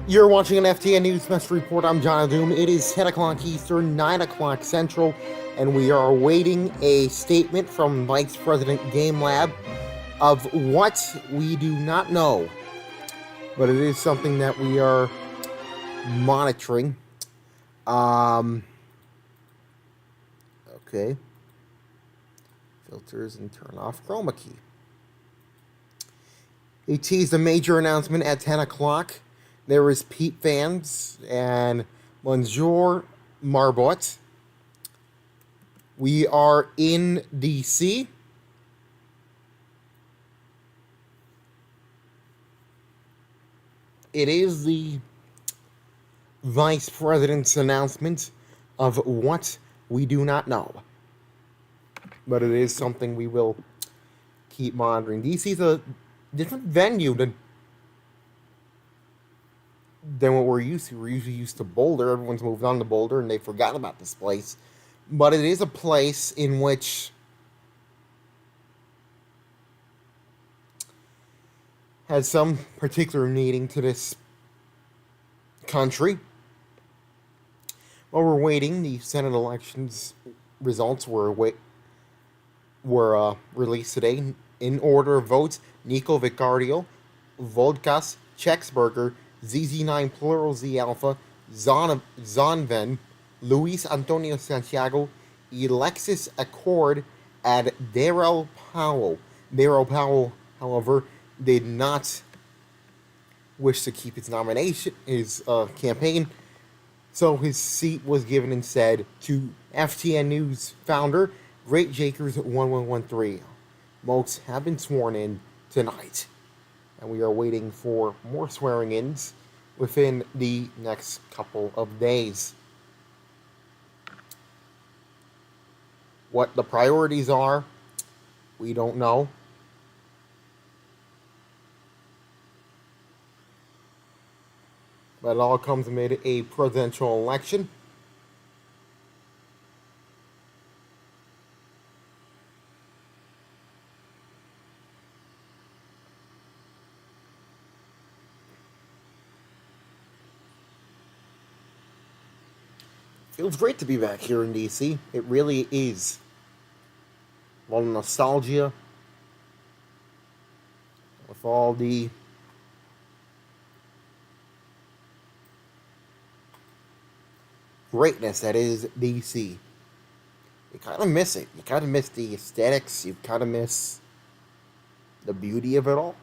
You're watching an FTN News Special Report. I'm John Doom. It is 10 o'clock Eastern, 9 o'clock Central, and we are awaiting a statement from Vice President Game Lab of what we do not know. But it is something that we are monitoring. Okay. Filters and turn off chroma key. He teased a major announcement at 10 o'clock. There is Pete Fans and Monsieur Marbot. We are in D.C. It is the Vice President's announcement of what we do not know. But it is something we will keep monitoring. D.C. is a different venue than what we're used to. We're usually used to Boulder. Everyone's moved on to Boulder and they forgot about this place. But it is a place in which has some particular meaning to this country. While we're waiting, the Senate elections results were released today. In order of votes, Nico Vicario, Vodkas, Chexberger, ZZ9 Plural Z Alpha, Zonven, Luis Antonio Santiago, Alexis Accord, and Darrell Powell. Darrell Powell, however, did not wish to keep his campaign, so his seat was given instead to FTN News founder, Great Jakers 1113. Most have been sworn in tonight, and we are waiting for more swearing-ins within the next couple of days. What the priorities are, we don't know. But it all comes amid a presidential election. Feels great to be back here in DC. It really is. A lot of nostalgia. With all the greatness that is DC. You kind of miss it. You kind of miss the aesthetics. You kind of miss the beauty of it all.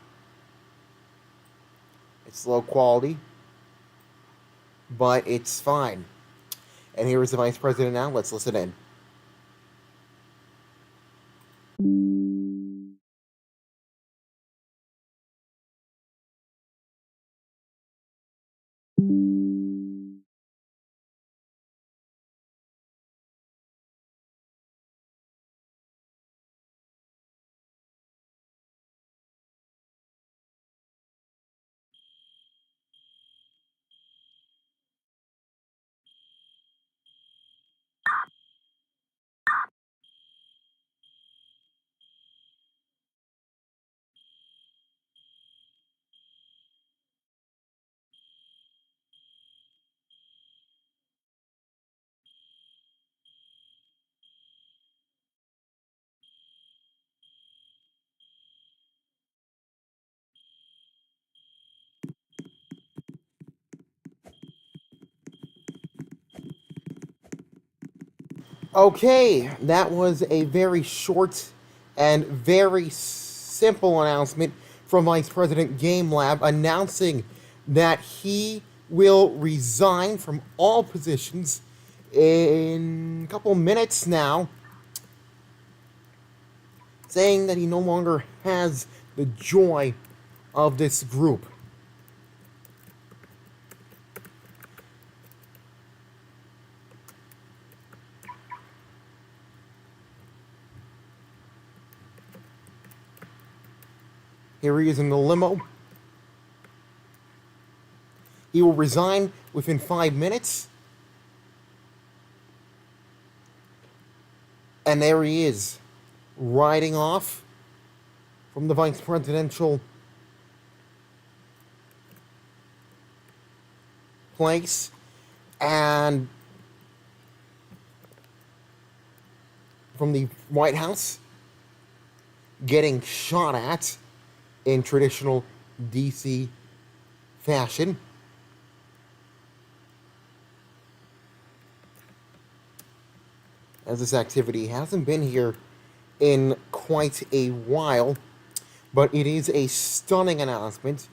It's low quality, but it's fine. And here is the Vice President now. Let's listen in. Okay, that was a very short and very simple announcement from Vice President Game Lab announcing that he will resign from all positions in a couple minutes now, saying that he no longer has the joy of this group. Here he is in the limo. He will resign within 5 minutes. And there he is, riding off from the vice presidential place. And from the White House, getting shot at in traditional DC fashion. As this activity hasn't been here in quite a while, but it is a stunning announcement.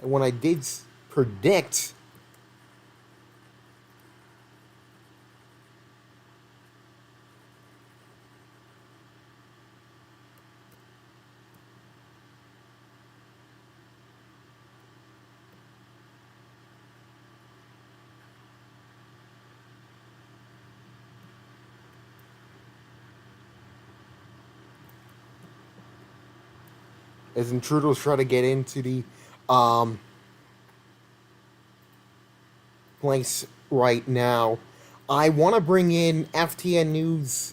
And when I did predict as intruders try to get into the place right now, I want to bring in FTN News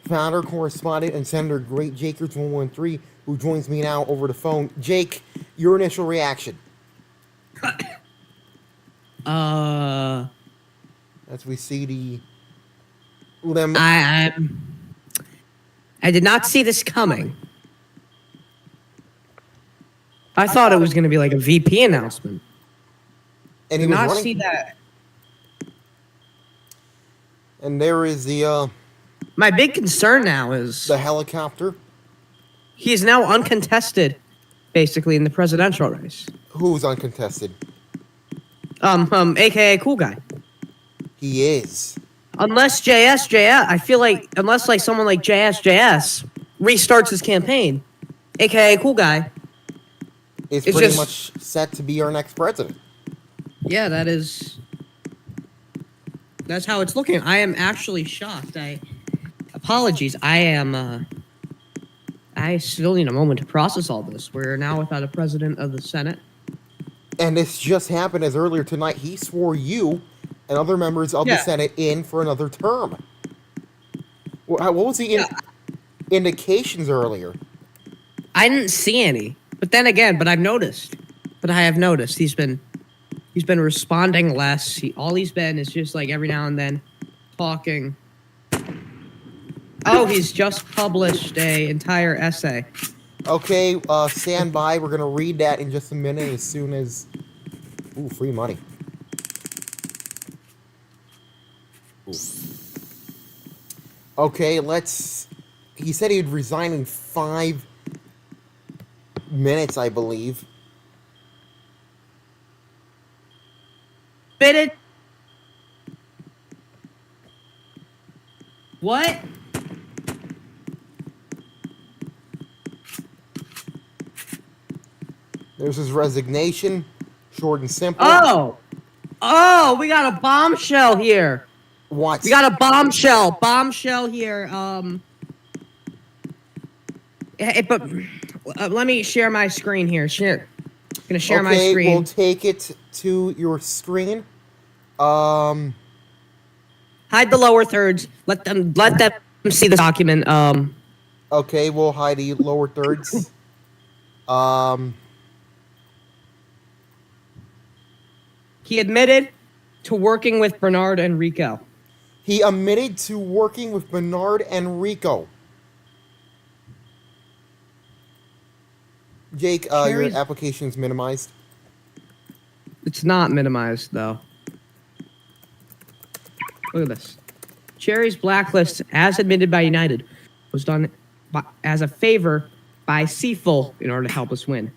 founder, correspondent, and Senator Great Jakers 113, who joins me now over the phone. Jake, your initial reaction as we see the I did not see this coming. I thought it was going to be like a VP announcement. and he Did was not running. see that. And there is My big concern now is the helicopter. he is now uncontested, basically, in the presidential race. Who's uncontested? AKA Cool Guy. He is. Unless I feel like unless like someone like JS restarts his campaign, AKA Cool Guy. It's It's pretty just- much set to be our next president. Yeah, that's how it's looking. I am actually shocked. Apologies. I still need a moment to process all this. We're now without a president of the Senate. And this just happened as earlier tonight. He swore you and other members of the Yeah. Senate in for another term. What was the indications earlier? I didn't see any. But then again, I have noticed he's been responding less. All he's been is just like every now and then talking. Oh, he's just published a entire essay. Okay, stand by. We're going to read that in just a minute as soon as... Ooh, free money. Ooh. Okay, let's... He said he'd resign in 5 minutes, I believe. Fitted. What? There's his resignation. Short and simple. Oh, we got a bombshell here. What? We got a bombshell here. But let me share my screen here. Gonna share my screen. Okay, we'll take it to your screen. Hide the lower thirds. Let them see the document. Okay, we'll hide the lower thirds. He admitted to working with Bernard and Rico. He admitted to working with Bernard and Rico. Jake, your application is minimized. It's not minimized, though. Look at this. Cherry's blacklist, as admitted by United, was done as a favor by Seafull in order to help us win.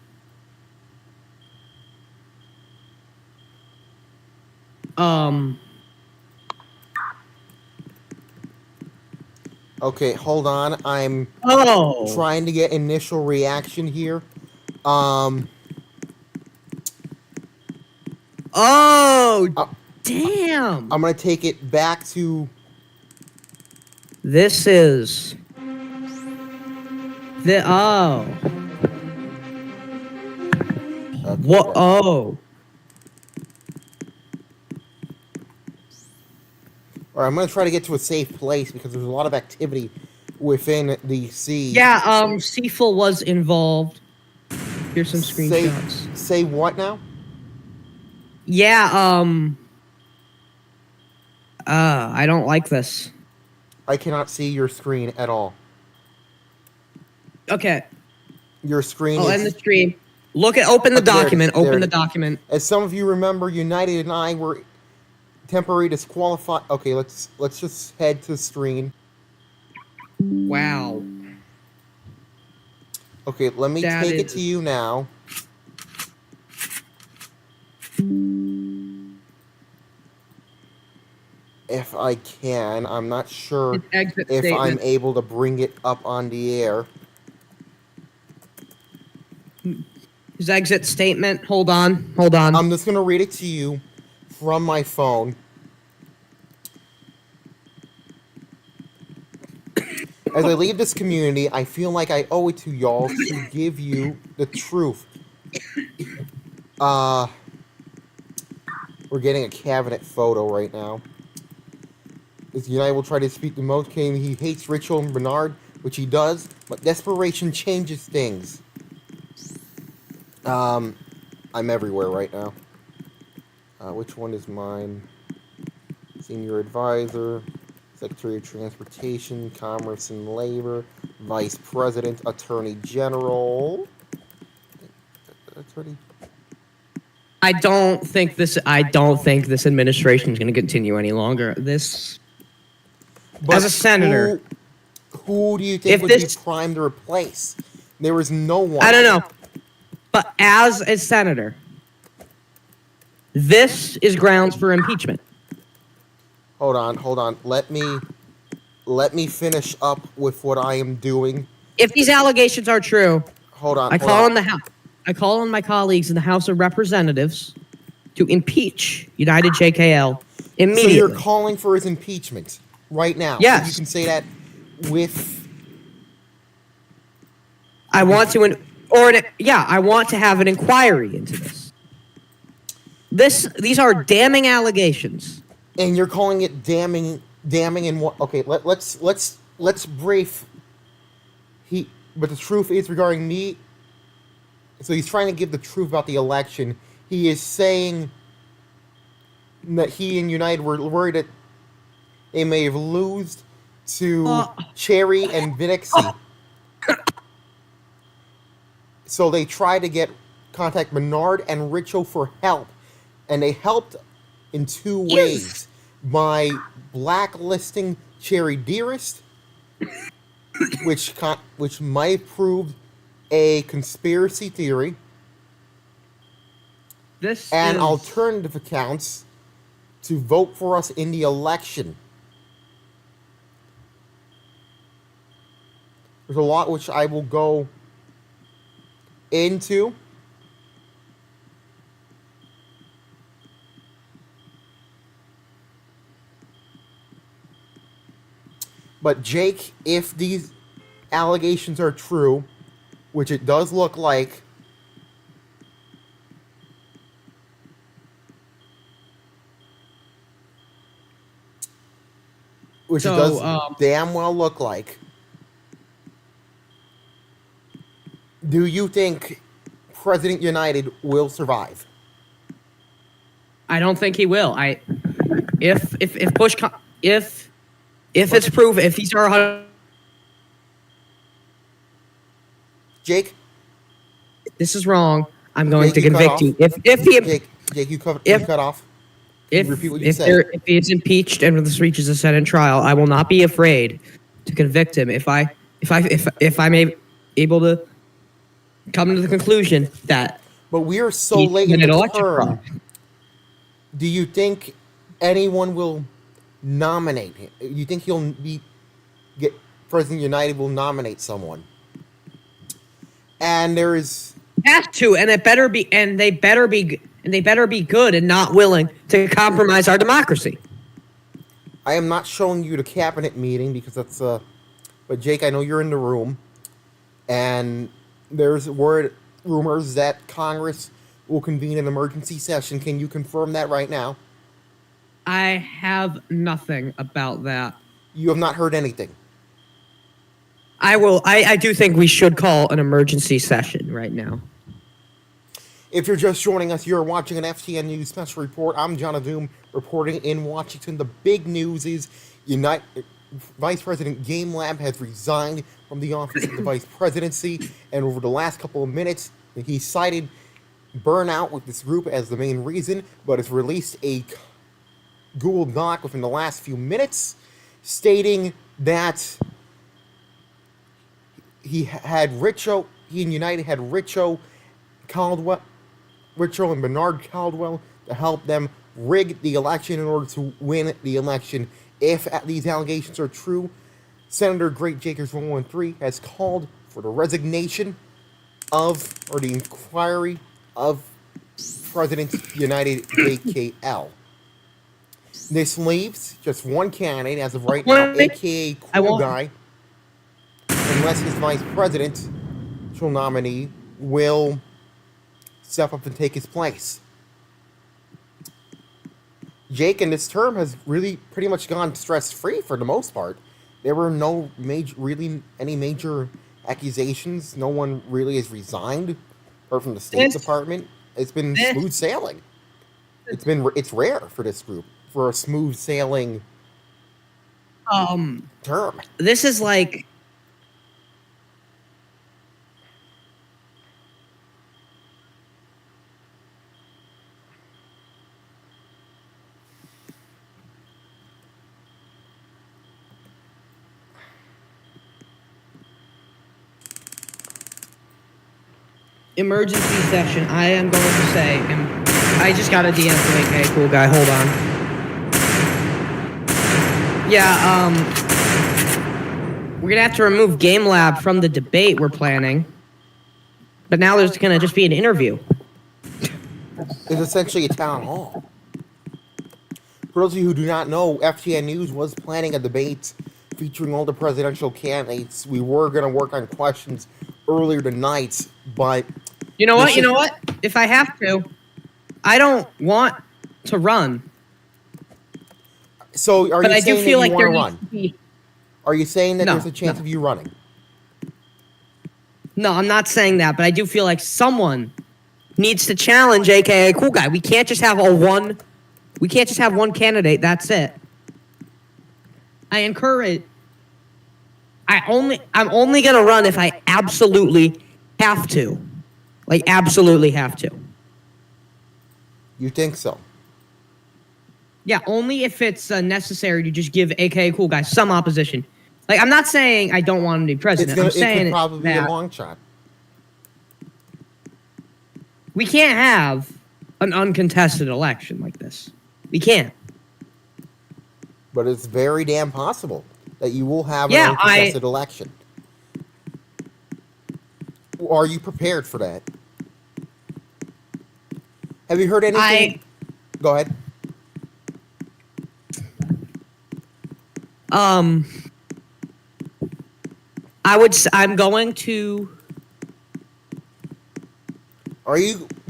Okay, hold on. I'm trying to get initial reaction here. Damn. I'm gonna take it back to... This is... Okay. What? Oh. Or I'm gonna try to get to a safe place because there's a lot of activity within the sea. Yeah, Seaful was involved. Here's some Say, screenshots. say what now? Yeah, I don't like this. I cannot see your screen at all. Okay, Your screen I'll is. end the stream. Open the Okay, there it is, document. there Open it the is. document. As some of you remember, United and I were temporarily disqualified. Okay, let's just head to screen. Wow. Okay, let me That take it to is- you now. If I can, I'm not sure His exit if I'm statement. able to bring it up on the air. His exit statement. Hold on. Hold on. I'm just gonna read it to you from my phone. As I leave this community, I feel like I owe it to y'all to give you the truth. We're getting a cabinet photo right now. As United will try to speak the most, he hates Rachel and Bernard, which he does, but desperation changes things. I'm everywhere right now. Which one is mine? Senior Advisor, Secretary of Transportation, Commerce and Labor, Vice President, Attorney General. Attorney. I don't think this administration is going to continue any longer. This, But as a senator, who do you think if would this- be primed to replace? There is no one. I don't know. But as a senator, this is grounds for impeachment. Hold on. Let me finish up with what I am doing. If these allegations are true, Hold on. I call on my colleagues in the House of Representatives to impeach United JKL So immediately. you're calling for his impeachment right now. Yes. So you can say that with. I want to have an inquiry into this. These are damning allegations. And you're calling it damning and what? Okay, let's brief. But the truth is regarding me. So he's trying to give the truth about the election. He is saying that he and United were worried that they may have lost to Cherry and Vinixie. So they tried to contact Bernard and Richo for help, and they helped in two ways: by blacklisting Cherry Dearest, which might have proved a conspiracy theory, and alternative accounts to vote for us in the election. There's a lot which I will go into. But Jake, if these allegations are true, which it does look like, which it does damn well look like, do you think President United will survive? I don't think he will. If it's proven, if these are Jake, this is wrong, I'm going Jake, to you cut convict you. Jake, you cut off. If Repeat what you said. if he is impeached and this reaches a Senate trial, I will not be afraid to convict him if I'm able to come to the conclusion that. But we are so he late in committed the election term. fraud. Do you think anyone will nominate him? You think President United will nominate someone? And there is Has to, and they better be good and not willing to compromise our democracy. I am not showing you the cabinet meeting because that's but Jake, I know you're in the room, and there's rumors that Congress will convene an emergency session. Can you confirm that right now? I have nothing about that. You have not heard anything. I do think we should call an emergency session right now. If you're just joining us, you're watching an FTN News Special Report. I'm John Doom reporting in Washington. The big news is Vice President Game Lab has resigned from the office of the vice presidency, and over the last couple of minutes, he cited burnout with this group as the main reason, but has released a Google Doc within the last few minutes stating that he and United had Richo and Bernard Caldwell to help them rig the election in order to win the election. If these allegations are true, Senator Great Jakers 113 has called for the resignation or the inquiry of President United JKL. This leaves just one candidate as of right now, aka Cool Guy, unless his vice presidential nominee will step up and take his place. Jake, in this term, has really pretty much gone stress-free for the most part. There were any major accusations. No one really has resigned, apart from the State Department. It's been smooth sailing. It's rare for this group for a smooth sailing term. This is like emergency session. I am going to say, and I just got a DM from AK Cool Guy. Hold on. Yeah, we're gonna have to remove Game Lab from the debate we're planning. But now there's gonna just be an interview. It's essentially a town hall. For those of you who do not know, FTN News was planning a debate featuring all the presidential candidates. We were going to work on questions earlier tonight, but... You know what? If I have to, I don't want to run. So, are you saying that you want to run? Are you saying that there's a chance of you running? No, I'm not saying that, but I do feel like someone needs to challenge AKA Cool Guy. We can't just have one candidate, that's it. I'm only gonna run if I absolutely have to. Like, absolutely have to. You think so? Yeah, only if it's necessary to just give AKA Cool Guy some opposition. Like, I'm not saying I don't want him to be president. I'm saying it could probably be a long shot. We can't have an uncontested election like this. We can't. But it's very damn possible that you will have an uncontested election. Are you prepared for that? Have you heard anything? Go ahead. I'm going to...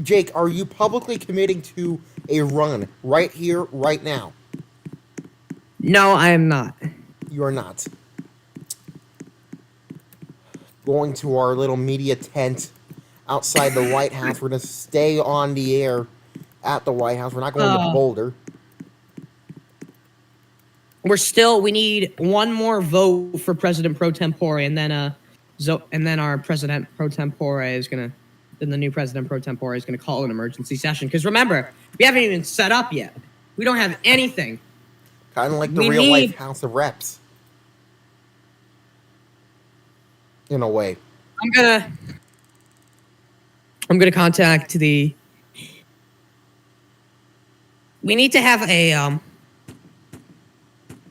Jake, are you publicly committing to a run right here, right now? No, I am not. You are not. Going to our little media tent outside the White House. We're going to stay on the air at the White House. We're not going to Boulder. We need one more vote for President Pro Tempore, and then our President Pro Tempore is going to... Then the new President Pro Tempore is going to call an emergency session. Because remember, we haven't even set up yet. We don't have anything. Kind of like the real-life House of Reps. In a way. I'm gonna contact the... We need to have a...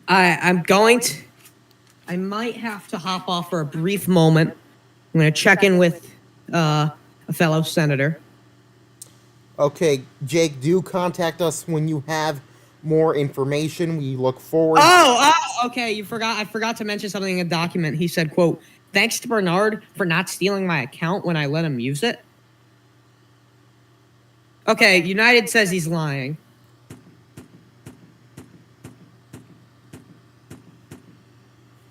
I might have to hop off for a brief moment. I'm going to check in with a fellow senator. Okay, Jake, do contact us when you have more information. We look forward. Okay. I forgot to mention something in the document. He said, quote, "Thanks to Bernard for not stealing my account when I let him use it." Okay, United says he's lying.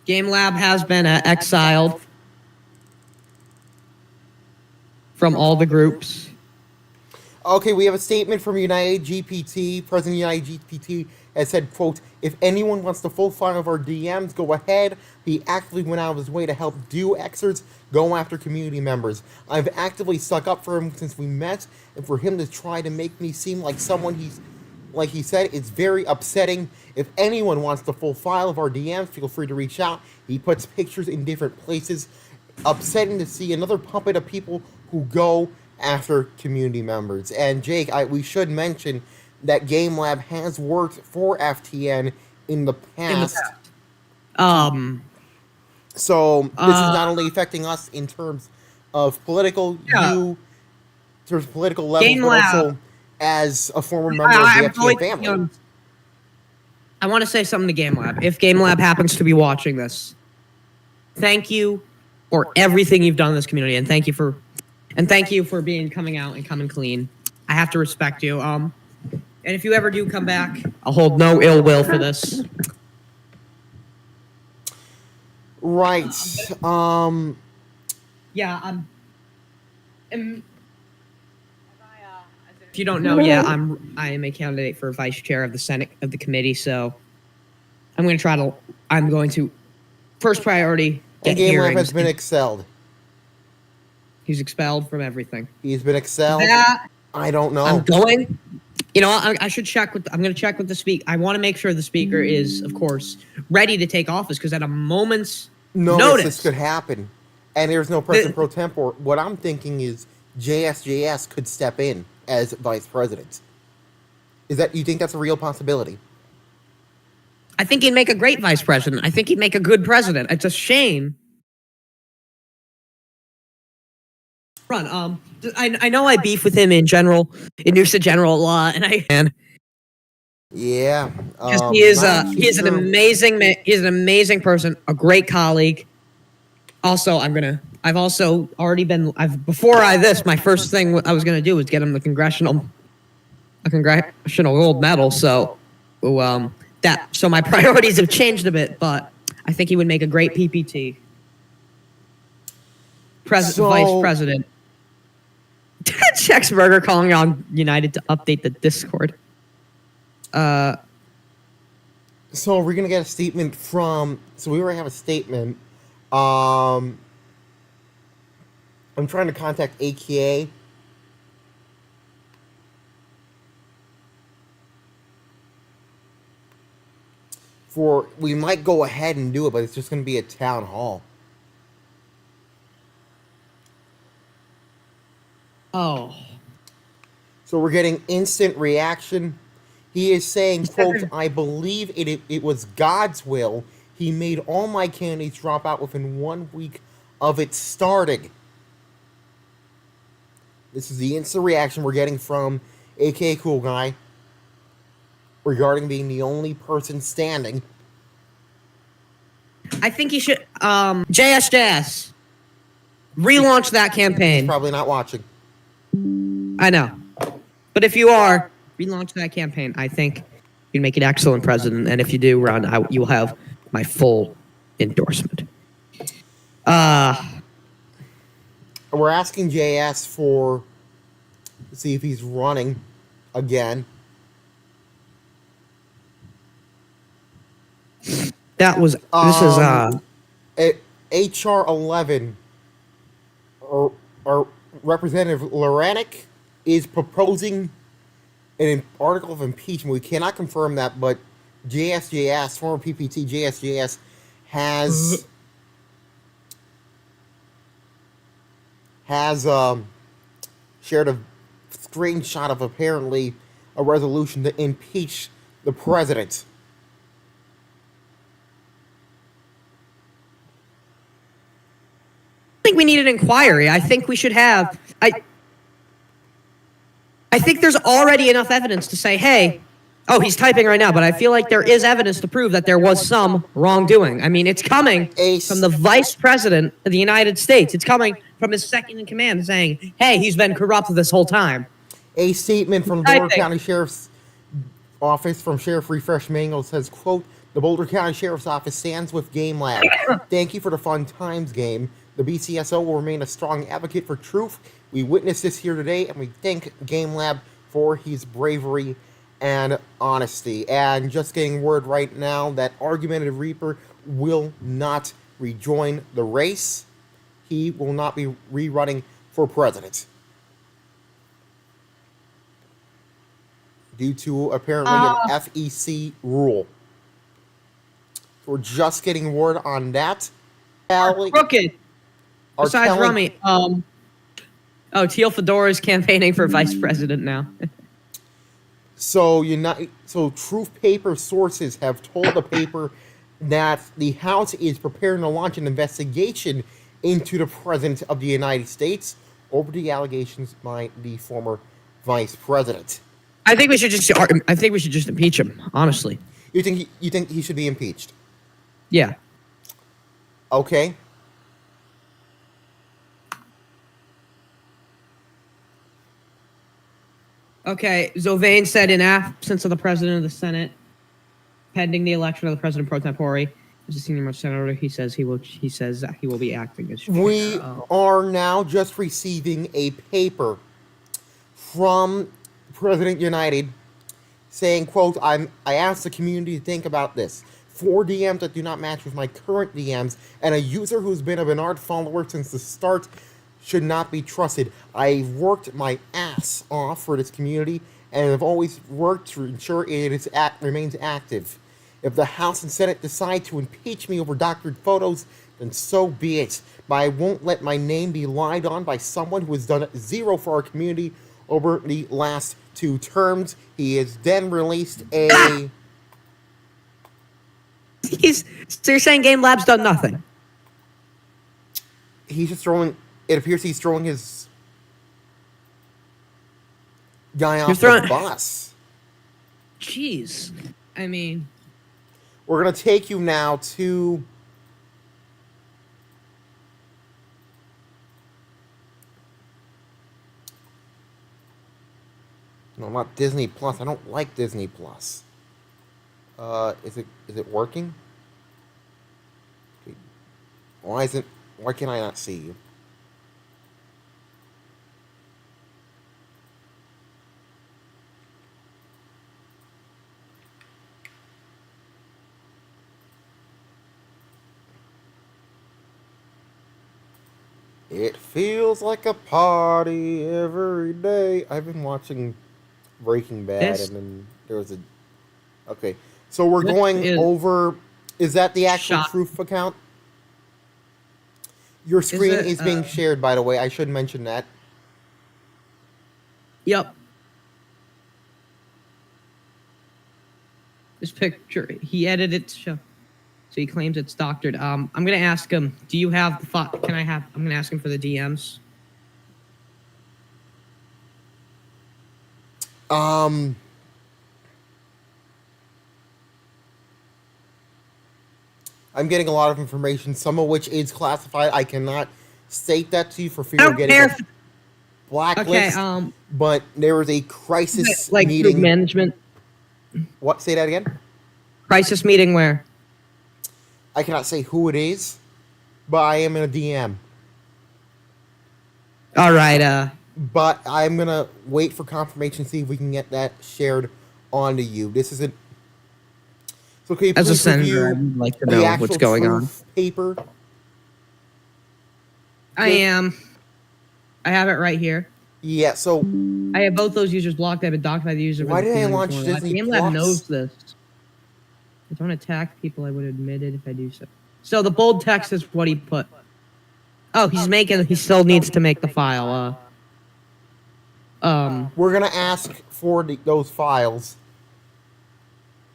Game Lab has been exiled from all the groups. Okay, we have a statement from United GPT. President United GPT has said, quote, if anyone wants the full file of our DMs, go ahead. He actively went out of his way to help do excerpts, go after community members. I've actively stuck up for him since we met, and for him to try to make me seem like someone like he said, it's very upsetting. If anyone wants the full file of our DMs, feel free to reach out. He puts pictures in different places. Upsetting to see another puppet of people who go after community members. And Jake, we should mention that Game Lab has worked for FTN in the past. So this is not only affecting us in terms of political political level, Game but Lab. also as a former member of the FTN family. I want to say something to Game Lab. If Game Lab happens to be watching this, thank you for everything you've done in this community, and thank you for coming out and coming clean. I have to respect you. And if you ever do come back, I'll hold no ill will for this. Right. Yeah. If you don't know, I am a candidate for vice chair of the Senate of the committee. So I'm going to first priority get And Game Lab hearings. has been expelled. He's expelled from everything. He's been expelled. I don't know. I'm going. I should check with. I'm going to check with the speaker. I want to make sure the speaker is, of course, ready to take office because at a moment's notice, this could happen, and there's no president pro tempore. What I'm thinking is JSJS could step in as vice president. You think that's a real possibility? I think he'd make a great vice president. I think he'd make a good president. It's a shame. I know I beef with him in Noosa General a lot, and yeah, he is an amazing person, a great colleague. Also, my first thing I was gonna do was get him a congressional gold medal. So, so my priorities have changed a bit, but I think he would make a great PPT. Vice president. Chexburger calling on United to update the Discord. So we're gonna get a statement from. So we already have a statement. I'm trying to contact AKA. We might go ahead and do it, but it's just gonna be a town hall. Oh. So we're getting instant reaction. He is saying, quote, I believe it was God's will. He made all my candidates drop out within 1 week of it starting. This is the instant reaction we're getting from AKA Cool Guy regarding being the only person standing. I think he should, JSJS, relaunch that campaign. He's probably not watching. I know. But if you are, relaunch that campaign. I think you'd make an excellent president. And if you do run, you will have my full endorsement. We're asking JS to see if he's running again. This is HR 11 or Representative Loranic is proposing an article of impeachment. We cannot confirm that, but JSJS, former PPT JSJS, has shared a screenshot of apparently a resolution to impeach the president. I think we need an inquiry. I think we should have. I think there's already enough evidence to say, hey, he's typing right now, but I feel like there is evidence to prove that there was some wrongdoing. I mean, it's coming from the vice president of the United States. It's coming from his second in command saying, hey, he's been corrupt this whole time. A statement from the Door County Sheriff's Office from Sheriff Refresh Mangle says, quote, The Boulder County Sheriff's Office stands with Game Lab. Thank you for the fun times game. The BCSO will remain a strong advocate for truth. We witnessed this here today, and we thank Game Lab for his bravery and honesty. And just getting word right now that Argumentative Reaper will not rejoin the race. He will not be rerunning for president. Due to apparently an FEC rule. We're just getting word on that. Crooked. Besides Rummy, Teal Fedora is campaigning for vice president now. So Truth Paper sources have told the paper that the House is preparing to launch an investigation into the President of the United States over the allegations by the former vice president. I think we should just impeach him. Honestly. You think he should be impeached? Yeah. Okay. Okay. Zovane said in absence of the president of the Senate, pending the election of the president pro tempore, as a senior senator, he says he will be acting as chair. We are now just receiving a paper from President United saying, quote, I asked the community to think about this. 4 DMs that do not match with my current DMs, and a user who's been a Bernard follower since the start should not be trusted. I've worked my ass off for this community, and have always worked to ensure it remains active. If the House and Senate decide to impeach me over doctored photos, then so be it. But I won't let my name be lied on by someone who has done zero for our community over the last 2 terms. He has then released a... So you're saying Game Lab's done nothing? He's just throwing... It appears he's throwing his guy off the bus. Jeez. I mean... We're going to take you now to... No, not Disney Plus. I don't like Disney Plus. Is it working? Okay. Why can I not see you? It feels like a party every day. I've been watching Breaking Bad, and then there was a... Okay, so we're going over... Is that the actual Truth account? Your screen is being shared, by the way. I should mention that. Yep. This picture, he edited it to show. So he claims it's doctored. I'm gonna ask him. Do you have the I'm gonna ask him for the DMs. I'm getting a lot of information, some of which is classified. I cannot state that to you for fear of getting a blacklist. Okay. But there was a crisis like meeting. Group management. What? Say that again. Crisis meeting where? I cannot say who it is, but I am in a DM. All right. But I'm gonna wait for confirmation, see if we can get that shared onto you. This isn't. So can you as a please senator, I'd like to know what's going on. Paper. I am. I have it right here. Yeah. So I have both those users blocked. I've been docked by the user. Why did I launch Disney Game Lab knows this. I don't attack people. I would admit it if I do so. So the bold text is what he put. Oh, he still needs to make the file. We're gonna ask for those files.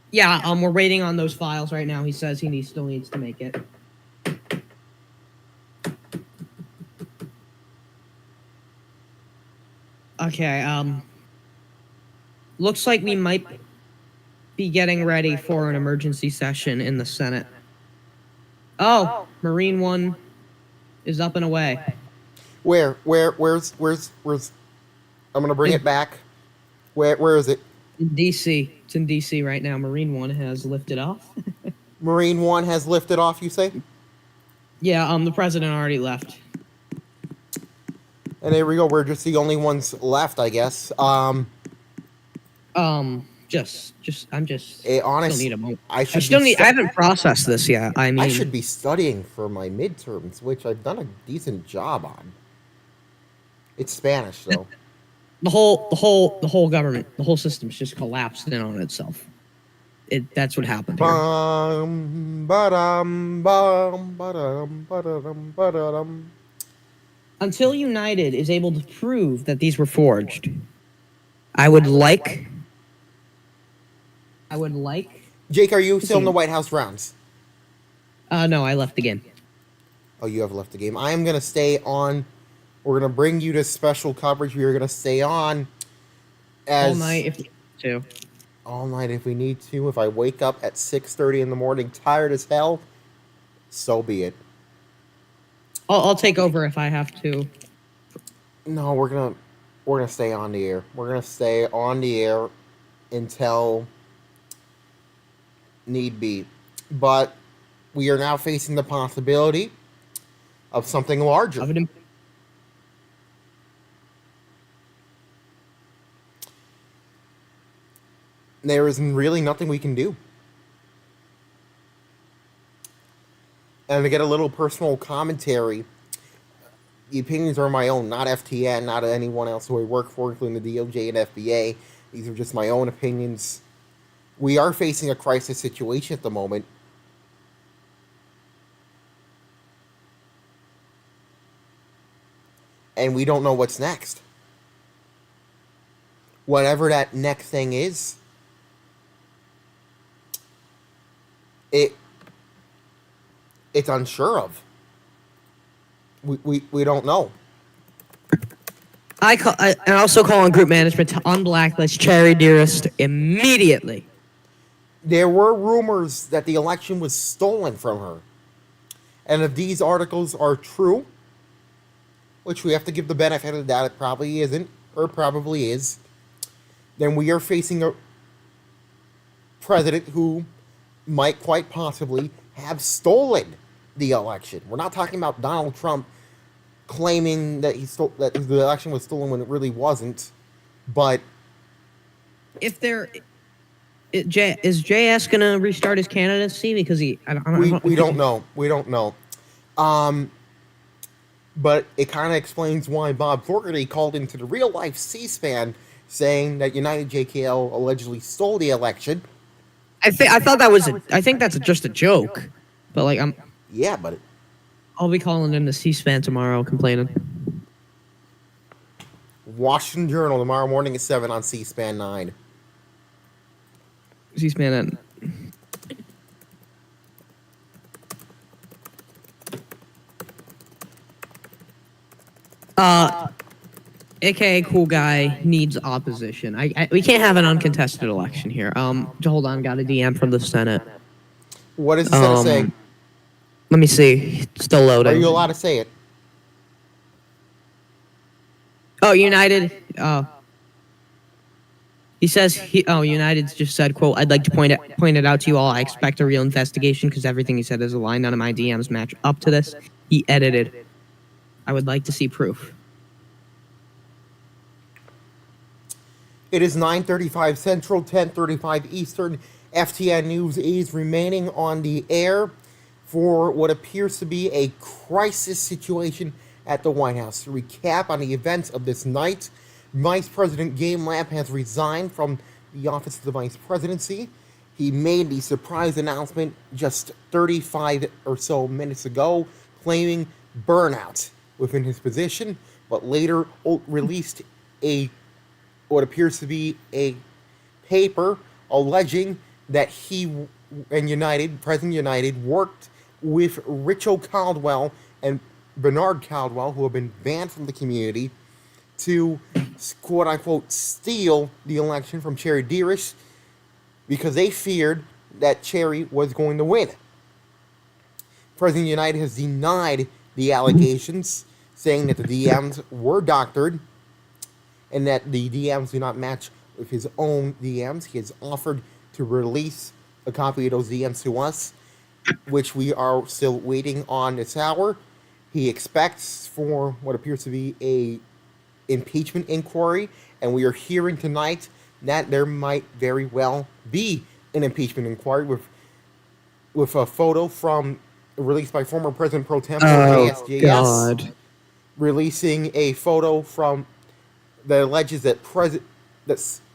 Yeah, we're waiting on those files right now. He says he still needs to make it. Okay, looks like we might be getting ready for an emergency session in the Senate. Oh, Marine 1 is up and away. Where's I'm gonna bring it back. Where is it? In DC. It's in DC right now. Marine One has lifted off. Marine One has lifted off, you say? Yeah, the president already left. And there we go. We're just the only ones left, I guess. I'm just still Honest, need a moment. I I should still be. need. I haven't processed this yet. I I mean, should be studying for my midterms, which I've done a decent job on. It's Spanish, though. the whole government, the whole system's just collapsed in on itself. That's what happened here. Bum, ba-dum, bum, ba-dum, ba-da-dum, ba-da-dum. Until United is able to prove that these were forged, I would like. Jake, are you still in see. the White House rounds? No, I left the game. Oh, you have left the game. I am going to stay on. We're going to bring you to special coverage. We are going to stay on All night if you need to. all night if we need to. If I wake up at 6:30 in the morning tired as hell, so be it. I'll take over if I have to. No, we're gonna stay on the air. We're gonna stay on the air until need be. But we are now facing the possibility of something larger. Of it. There is really nothing we can do. And to get a little personal commentary, the opinions are my own, not FTN, not anyone else who I work for, including the DOJ and FBA. These are just my own opinions. We are facing a crisis situation at the moment. And we don't know what's next. Whatever that next thing is, it's unsure of. We don't know. I also call on group management to unblacklist Cherry Dearest immediately. There were rumors that the election was stolen from her. And if these articles are true, which we have to give the benefit of the doubt, it probably isn't, or probably is, then we are facing a president who might quite possibly have stolen the election. We're not talking about Donald Trump claiming that that the election was stolen when it really wasn't, but If there is JS gonna restart his candidacy because we don't know. We don't know. But it kind of explains why Bob Fogarty called into the real life C-SPAN saying that United JKL allegedly stole the election. I think that's just a joke, but like Yeah, but I'll be calling in to C-SPAN tomorrow complaining. Washington Journal tomorrow morning at 7 on C-SPAN 9. C-SPAN AKA cool guy needs opposition. We can't have an uncontested election here. Hold on, got a DM from the Senate. What does the Senate say? Let me see. Still loading. Are you allowed to say it? Oh, United. He says United just said, "quote I'd like to point it out to you all. I expect a real investigation because everything he said is a lie. None of my DMs match up to this." He edited. I would like to see proof. It is 9:35 Central, 10:35 Eastern. FTN News is remaining on the air for what appears to be a crisis situation at the White House. To recap on the events of this night, Vice President Game Lamp has resigned from the office of the Vice Presidency. He made the surprise announcement just 35 or so minutes ago, claiming burnout within his position, but later released what appears to be a paper alleging that he and President United, worked with Richo Caldwell and Bernard Caldwell, who have been banned from the community, to quote-unquote steal the election from Cherry Dearest because they feared that Cherry was going to win. President United has denied the allegations, saying that the DMs were doctored and that the DMs do not match with his own DMs. He has offered to release a copy of those DMs to us, which we are still waiting on this hour. He expects for what appears to be a impeachment inquiry, and we are hearing tonight that there might very well be an impeachment inquiry with a photo from released by former President Pro Tempore JSJS, God. releasing a photo from that alleges that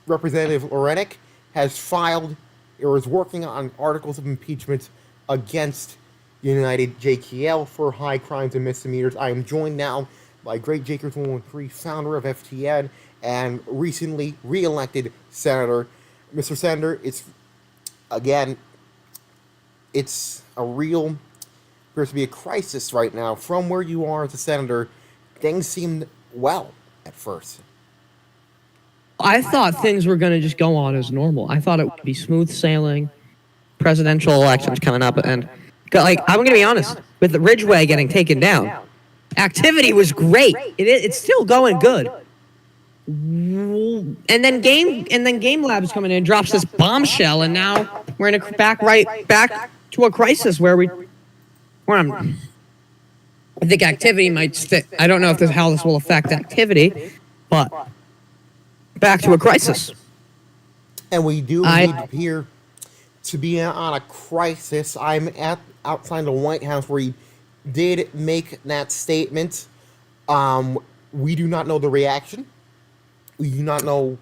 Representative Lorenik has filed or is working on articles of impeachment against United JKL for high crimes and misdemeanors. I am joined now by Great Jakers 113, founder of FTN, and recently re-elected senator. Mr. Senator, again, it's a real, appears to be a crisis right now. From where you are as a senator, things seemed well at first. I thought things were going to just go on as normal. I thought it would be smooth sailing, presidential elections coming up, and like I'm going to be honest, with the Ridgeway getting taken down, activity was great. It's still going good. And then Game Labs coming in, drops this bombshell, and now we're in back to a crisis where I think activity might stick. I don't know if how this will affect activity, but back to a crisis. And we do need to appear to be on a crisis. I'm outside the White House where he did make that statement. We do not know the reaction. We do not know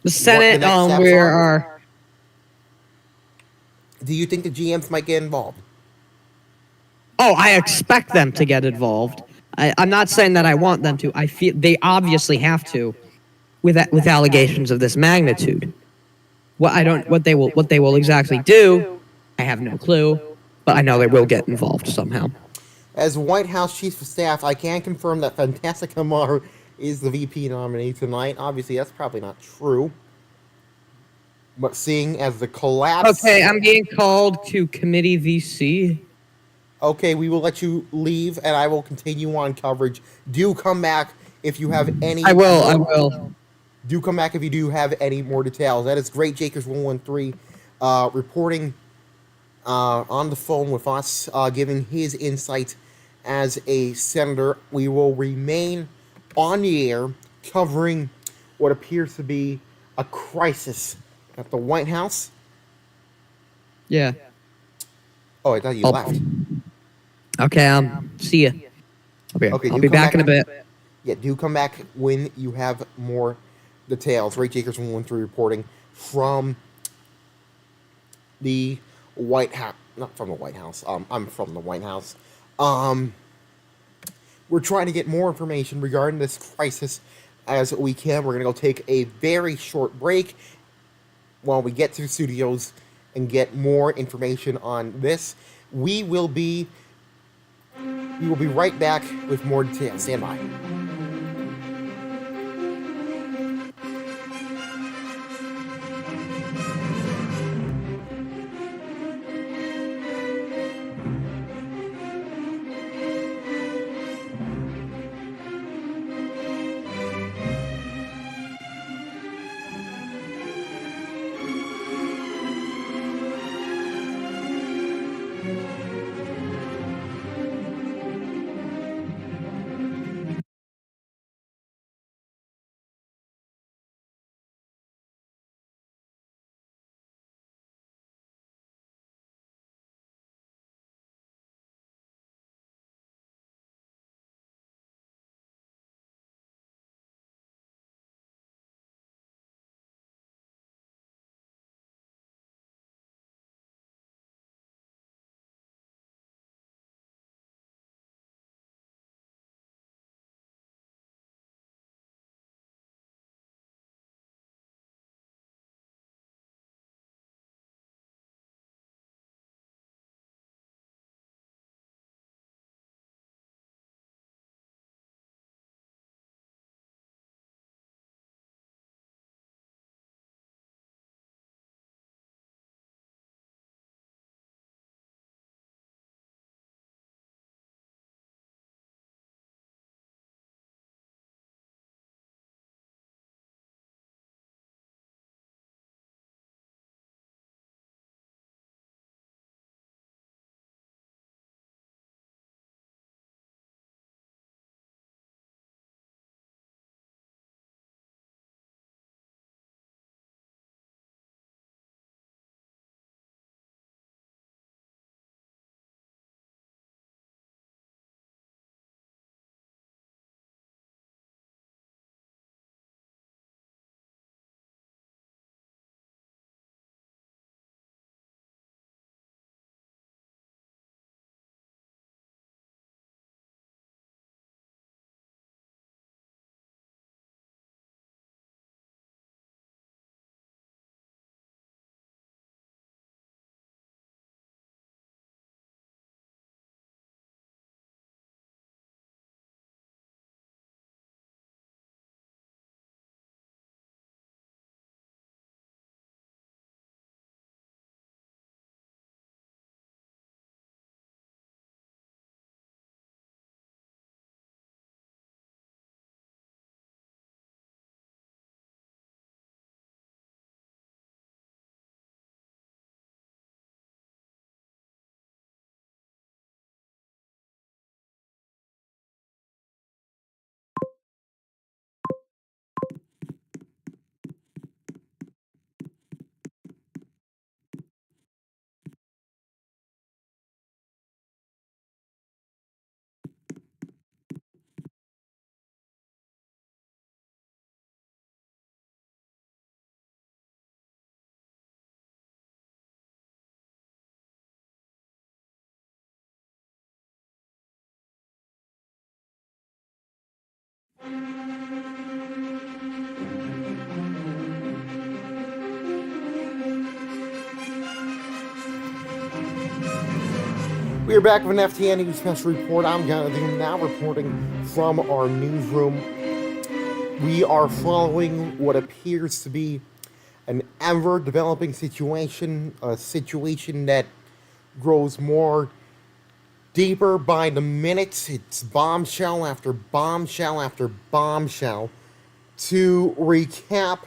the Senate. Where are? Do you think the GMs might get involved? Oh, I expect them to get involved. I'm not saying that I want them to. I feel they obviously have to, with allegations of this magnitude. What they will exactly do, I have no clue, but I know they will get involved somehow. As White House Chief of Staff, I can confirm that Fantastic Amar is the VP nominee tonight. Obviously, that's probably not true. But seeing as the collapse... Okay, I'm being called to committee VC. Okay, we will let you leave, and I will continue on coverage. Do come back if you have any... I will. Do come back if you do have any more details. That is Great Jakers 113 reporting on the phone with us, giving his insight as a senator. We will remain on the air covering what appears to be a crisis at the White House. Yeah. Oh, I thought you left. Okay, see ya. I'll be back in a bit. Yeah, do come back when you have more details. Ray Jakers 113 reporting from the White House. Not from the White House. I'm from the White House. We're trying to get more information regarding this crisis as we can. We're going to go take a very short break while we get to the studios and get more information on this. We will be right back with more details. Stand by. We are back with an FTN News Special Report. I'm Jonathan, now reporting from our newsroom. We are following what appears to be an ever-developing situation, a situation that grows more deeper by the minute. It's bombshell after bombshell after bombshell. To recap,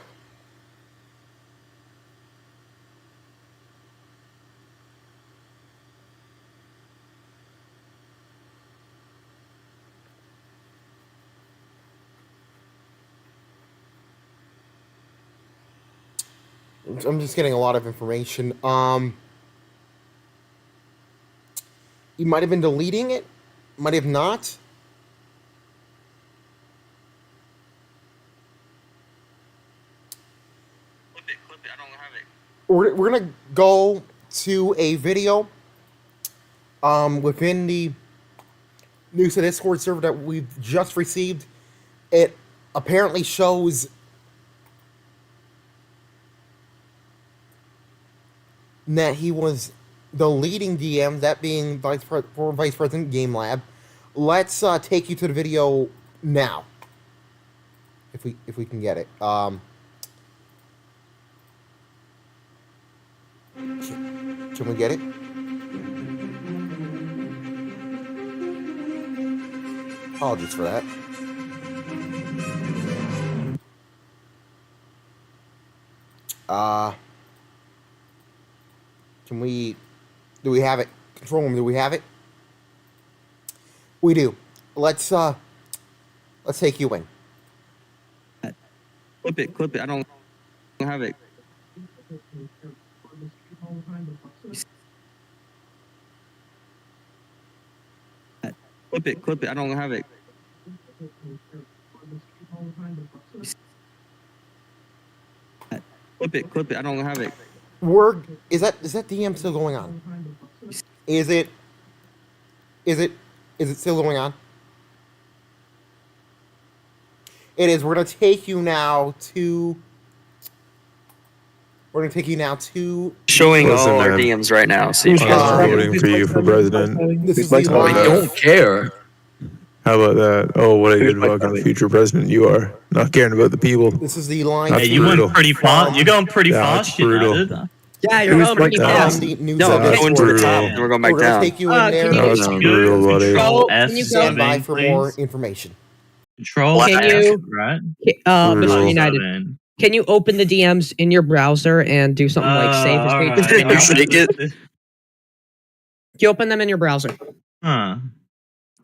I'm just getting a lot of information. You might have been deleting it, might have not. Clip it. I don't have it. We're gonna go to a video within the news to Discord server that we've just received. It apparently shows that he was the leading DM, that being Vice President Game Lab. Let's take you to the video now, if we can get it. Can we get it? Apologies for that. Can we... Do we have it? Control room, do we have it? We do. Let's take you in. Clip it. I don't have it. Clip it. I don't have it. Clip it. I don't have it. Is that DM still going on? Is it still going on? It is. We're gonna take you now to Showing all our DMs right now. So you I'm voting for you for president. this is the Oh, I live. don't care. How about that? Oh, what a good fucking future president you are. Not caring about the people. This is the line. That's Hey, you brutal. went pretty fast. You're going pretty Yeah, fast, it's brutal. United. Yeah, you're going pretty fast. the news no, of we're going to the Discord. top, Yeah. and we're going back We're gonna down. take you in Can there. you That was brutal, buddy. Control Can you go- Stand by F7, for more please. information. Control Can F, you- right? Brutal. Mr. United, can you open the DMs in your browser and do something like save as alright. page? Can Shake it. you open them in your browser? Huh.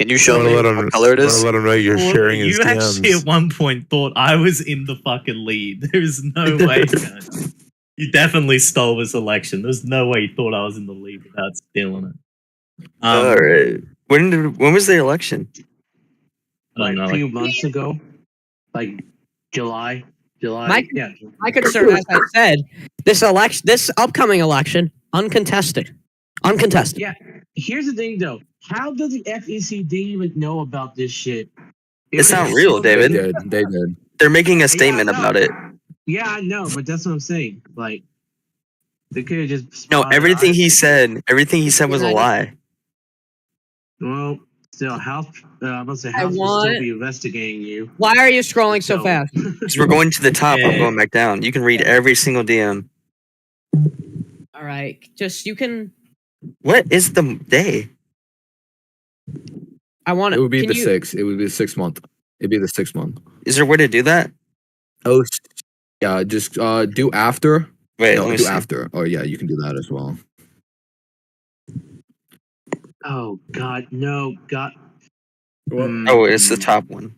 Can you show me what color it is? Let him know you're Well, sharing his you actually DMs. at one point thought I was in the fucking lead. There's no way. Guys. You definitely stole this election. There's no way you thought I was in the lead without stealing it. All right. When was the election? I don't know. A few months ago, like July. My concern, as I said, this upcoming election, uncontested. Yeah. Here's the thing, though. How does the FEC even know about this shit? It's not real, They David. did. They did. They're making a statement I know. about it. Yeah, I know, but that's what I'm saying. Like, they could have just. No, spotted everything us. he said was a lie. Well, still, House. I'm gonna say I House will want- still be investigating you. Why are you scrolling so So- fast? Because we're going to the top. I'm going back down. You can read every single DM. All right, just you can. What is the day? I want It would be can the you- 6th. It would be the 6th month. It'd be the 6th month. Is there a way to do that? Oh, yeah. Just do after. Wait, No, let me do see. after. Oh, yeah. You can do that as well. Oh God, no, God. Oh, it's the top one.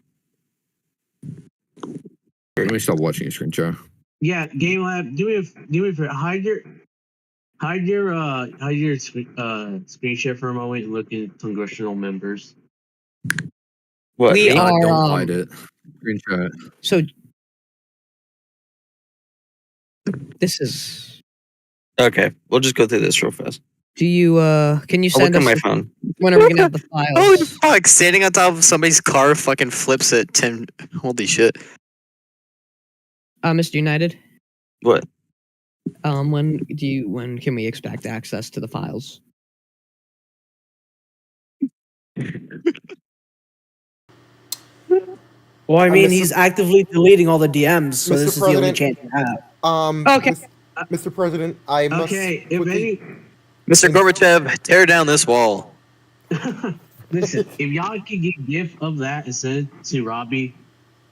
Let me stop watching your screen share. Yeah, Game Lab. Do me for hide your screen share for a moment and look at congressional members. What? We me? are- Don't hide it. Screen share it. So this is Okay, we'll just go through this real fast. Do you can you I'll send look on us my phone. when are we gonna have the files? Holy fuck! Standing on top of somebody's car fucking flips it. 10. Holy shit! Mr. United, What? when can we expect access to the files? Well, I mean, Mr. he's actively deleting all the DMs, so Mr. this is the only President. chance we have. Okay. Mr. President, I must Okay, if quickly. Mr. Gorbachev, tear down this wall. Listen, if y'all could get a gift of that and send it to Robbie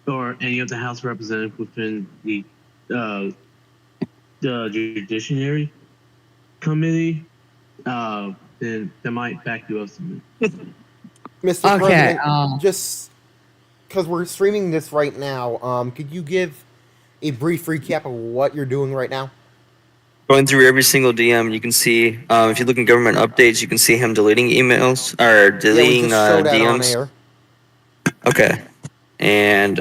or any of the House representatives within the Judiciary Committee, then they might back you up some. Mr. Okay, President, just because we're streaming this right now, could you give a brief recap of what you're doing right now? Going through every single DM, you can see, if you look in government updates, you can see him deleting emails, or Yeah, we deleting just showed that on DMs. air. Okay. And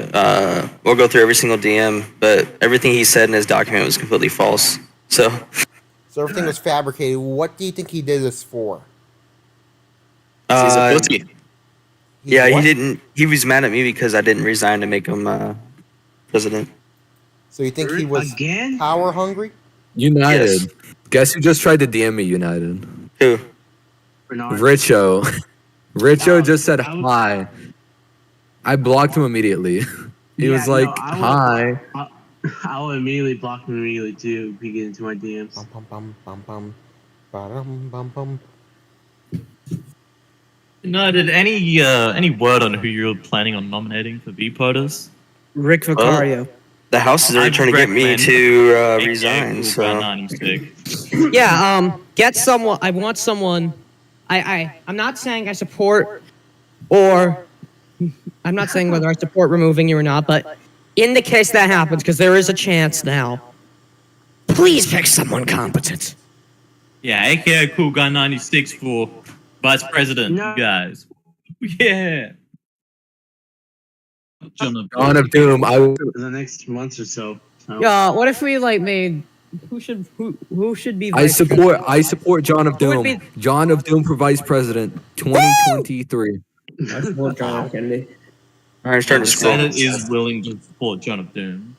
we'll go through every single DM, but everything he said in his document was completely false. So, So everything was fabricated. What do you think he did this for? He's a uh, pussy. yeah, What? he didn't, he was mad at me because I didn't resign to make him president. So you think he was Again? power hungry? United. Yes. Guess who just tried to DM me, United? Who? Bernard. Richo. Richo Oh, just said I would- hi. I blocked him immediately. He was like, hi. I will immediately block him immediately too if he get into my DMs. Bum, bum, bum, bum, bum. Ba-dum, bum, bum. United, any word on who you're planning on nominating for VPOTers? Rick Vicario. The House is already I'd trying to get me recommend to AKA resign, Cool so. Guy 96. Yeah, get someone. I want someone. I'm not saying I support, or I'm not saying whether I support removing you or not, but in the case that happens, because there is a chance now, please pick someone competent. Yeah, AKA Cool Guy 96 for Vice President, No. you guys. Yeah. Dawn of Doom. I will. For the next months or so. Yeah, what if we made who should be? I vice support John of Who would Doom. be- John of Doom for Vice President 2023. I support John F. Kennedy. Alright, starting The to scroll. Senate is willing to support John of Doom.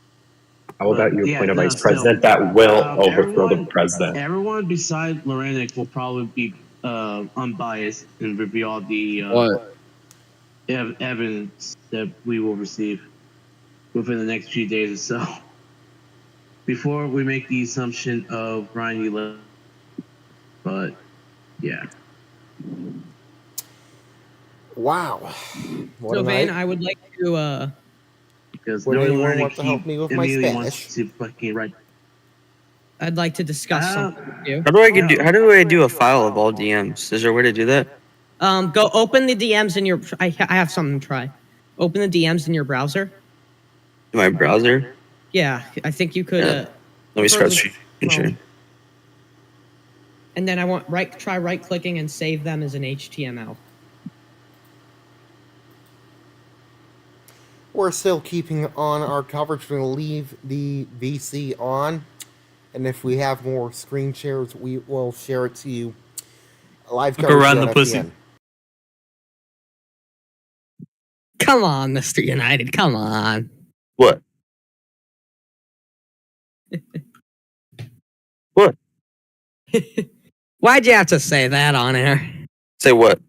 How about you Yeah, appoint a no, vice so, president that will overthrow the everyone- president? Everyone besides Lorenik will probably be unbiased and review all the What? evidence that we will receive within the next few days or so. Before we make the assumption of Ryan left. But yeah. Wow. What So, a Vane, night. I would like to. Because Would knowing anyone Lorenik, want to help me with my immediately Spanish? wants to fucking write. I'd like to discuss something with you. How do I do a file of all DMs? Is there a way to do that? Go open the DMs in your. I have something to try. Open the DMs in your browser. In my browser? Yeah, I think you could. Yeah. Let me start screen sharing. And then I want try right clicking and save them as an HTML. We're still keeping on our coverage. We're going to leave the VC on. And if we have more screen shares, we will share it to you. Live Look coverage around on the pussy. FTN. Come on, Mr. United. Come on. What? What? Why'd you have to say that on air? Say what?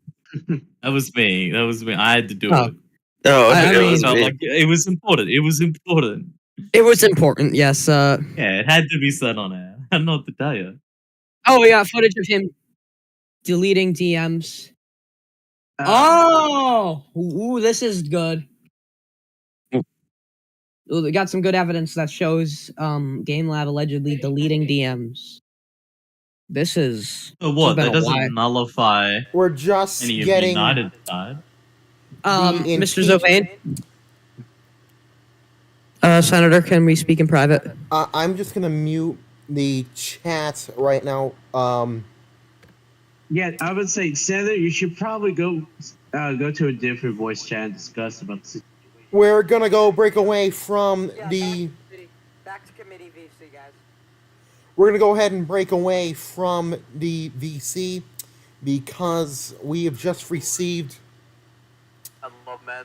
That was me. That was me. I had to do Oh. it. Oh, I okay, mean- that's Felt me. like it was important. It was important. It was important, yes. Yeah, it had to be said on air. I don't know what to tell you. Oh, we got footage of him deleting DMs. Oh! Ooh, this is good. Ooh, we got some good evidence that shows Game Lab allegedly deleting DMs. This is... So what? been That a doesn't while. nullify We're just any of getting... United side. The Mr. Zovane? Senator, can we speak in private? I'm just going to mute the chat right now. Yeah, I would say, Senator, you should probably go to a different voice chat and discuss about the situation. We're going to go break away from the... Back to committee VC, guys. We're going to go ahead and break away from the VC because we have just received I love men.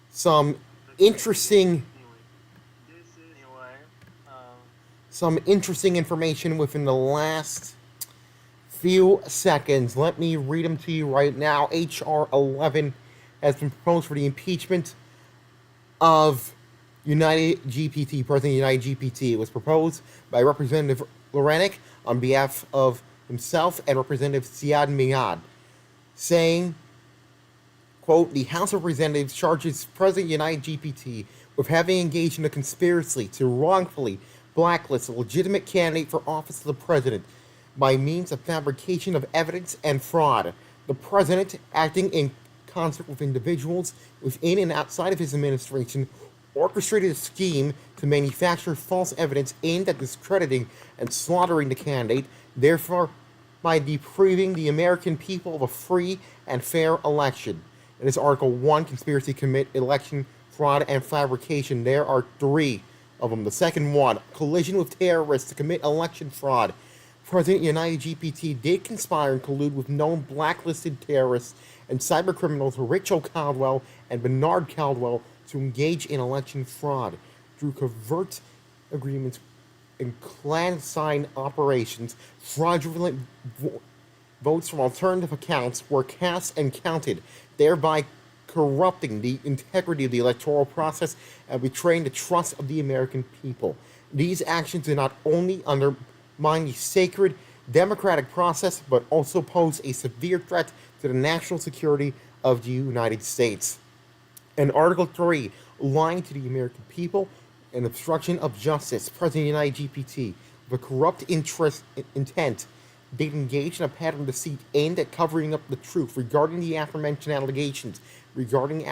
some interesting some interesting information within the last few seconds. Let me read them to you right now. HR 11 has been proposed for the impeachment of United GPT, President of United GPT. It was proposed by Representative Loranek on behalf of himself and Representative Siad Miyad, saying, quote, the House of Representatives charges President United GPT with having engaged in a conspiracy to wrongfully blacklist a legitimate candidate for office of the president by means of fabrication of evidence and fraud. The president, acting in concert with individuals within and outside of his administration, orchestrated a scheme to manufacture false evidence aimed at discrediting and slaughtering the candidate, therefore by depriving the American people of a free and fair election. In this Article 1, conspiracy to commit election fraud and fabrication, there are 3 of them. The second one, collision with terrorists to commit election fraud. President United GPT did conspire and collude with known blacklisted terrorists and cybercriminals Rachel Caldwell and Bernard Caldwell to engage in election fraud through covert agreements and clandestine operations. Fraudulent votes from alternative accounts were cast and counted, thereby corrupting the integrity of the electoral process and betraying the trust of the American people. These actions do not only undermine the sacred democratic process, but also pose a severe threat to the national security of the United States. And Article 3, lying to the American people and obstruction of justice. President United GPT, with a corrupt intent, they engaged in a pattern of deceit aimed at covering up the truth regarding the aforementioned allegations regarding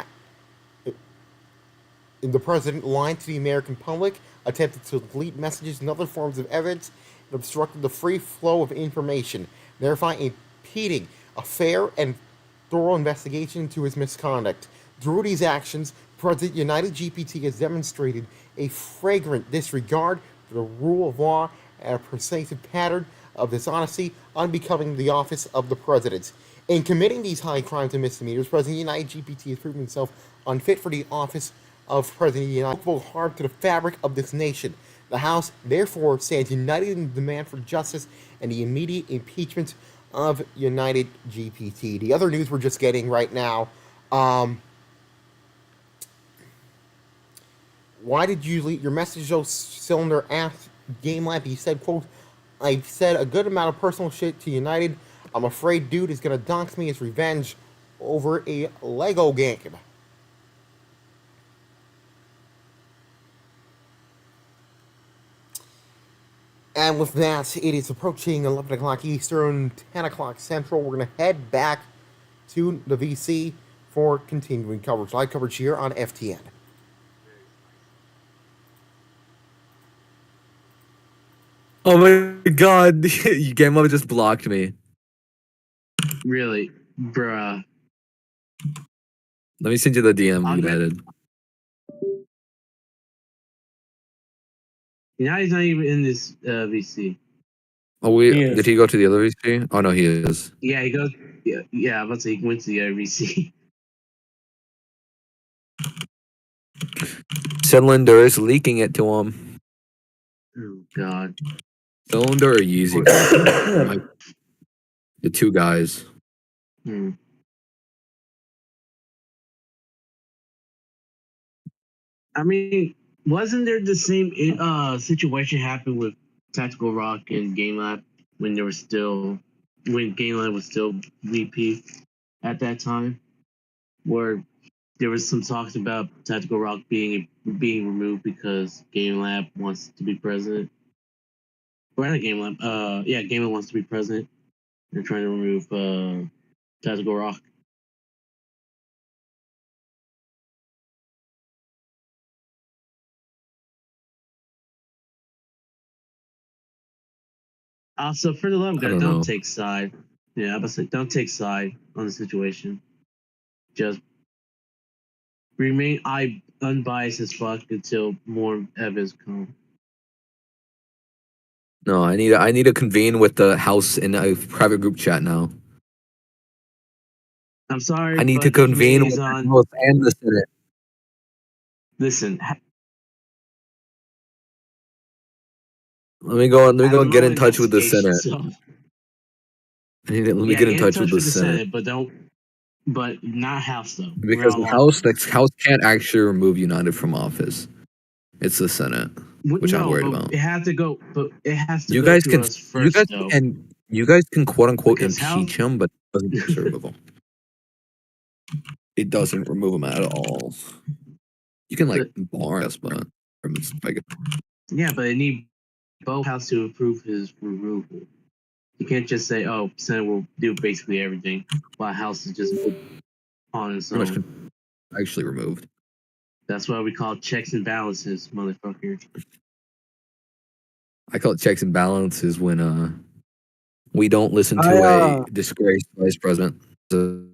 the president lying to the American public, attempted to delete messages and other forms of evidence, and obstructed the free flow of information, thereby impeding a fair and thorough investigation into his misconduct. Through these actions, President United GPT has demonstrated a flagrant disregard for the rule of law and a pervasive pattern of dishonesty unbecoming the office of the president. In committing these high crimes and misdemeanors, President United GPT has proven himself unfit for the office of President of the United States, harm to the fabric of this nation. The House, therefore, stands united in the demand for justice and the immediate impeachment of United GPT. The other news we're just getting right now, why did you leave your message though, Cylinder asked GameLab? He said, quote, I've said a good amount of personal shit to United. I'm afraid dude is gonna dox me as revenge over a Lego game. And with that, it is approaching 11 o'clock Eastern, 10 o'clock Central. We're going to head back to the VC for continuing coverage. Live coverage here on FTN. Oh my god, Game Over just blocked me. Really? Bruh. Let me send you the DM I'll you get- added. Now he's not even in this VC. Oh, did he go to the other VC? Oh no, he is. Yeah, he goes. Yeah. I'm about to say he went to the other VC. Cylinder is leaking it to him. Oh God. Cylinder or Yeezy? Like, the two guys. Hmm. I mean, wasn't there the same situation happen with Tactical Rock and Game Lab when Game Lab was still VP at that time, where there was some talks about Tactical Rock being removed because Game Lab wants to be president. Or not Game Lab. Game Lab wants to be president. They're trying to remove Tactical Rock. Also, for the love of God, don't take side. Yeah, I was say don't take side on the situation. Just remain unbiased as fuck until more evidence comes. No, I need to convene with the House in a private group chat now. I'm sorry, I need but to the convene committee's with the on. House and the Senate. Listen, Let me go at the and get in moment, touch with the investigation. Senate. So Let me yeah, get in get in touch with touch the with the Senate. Senate, but not House though. We're Because all the House can't actually remove United from office. It's the Senate, which I'm no, worried but about. it has to go. But it has to You go guys through can us first, though. you guys can quote unquote Because House. impeach him, but it doesn't actually remove him. It doesn't remove him at all. You can like bar us, but Yeah, but it need both House to approve his removal. You can't just say, "Oh, Senate will do basically everything," while House is just on its pretty much own. actually removed. That's why we call checks and balances, motherfucker. I call it checks and balances when we don't listen to I a disgraced vice president. So,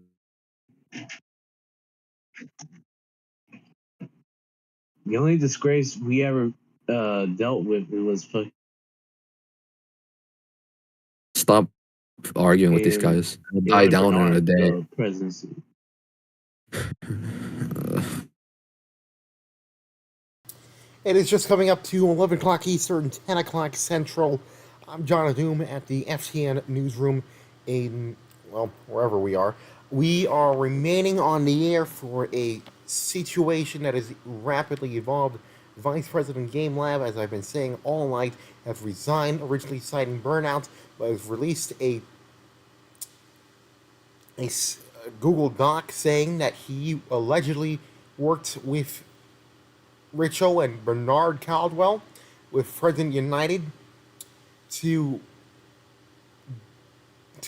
The only disgrace we ever dealt with was fucking stop arguing with these guys. They'll die down in a Bernard day. presidency. It is just coming up to 11 o'clock Eastern, 10 o'clock Central. I'm John Doom at the FTN newsroom in, well, wherever we are. We are remaining on the air for a situation that has rapidly evolved. Vice President Game Lab, as I've been saying all night, has resigned, originally citing burnout, but has released a Google Doc saying that he allegedly worked with Richo and Bernard Caldwell with President United to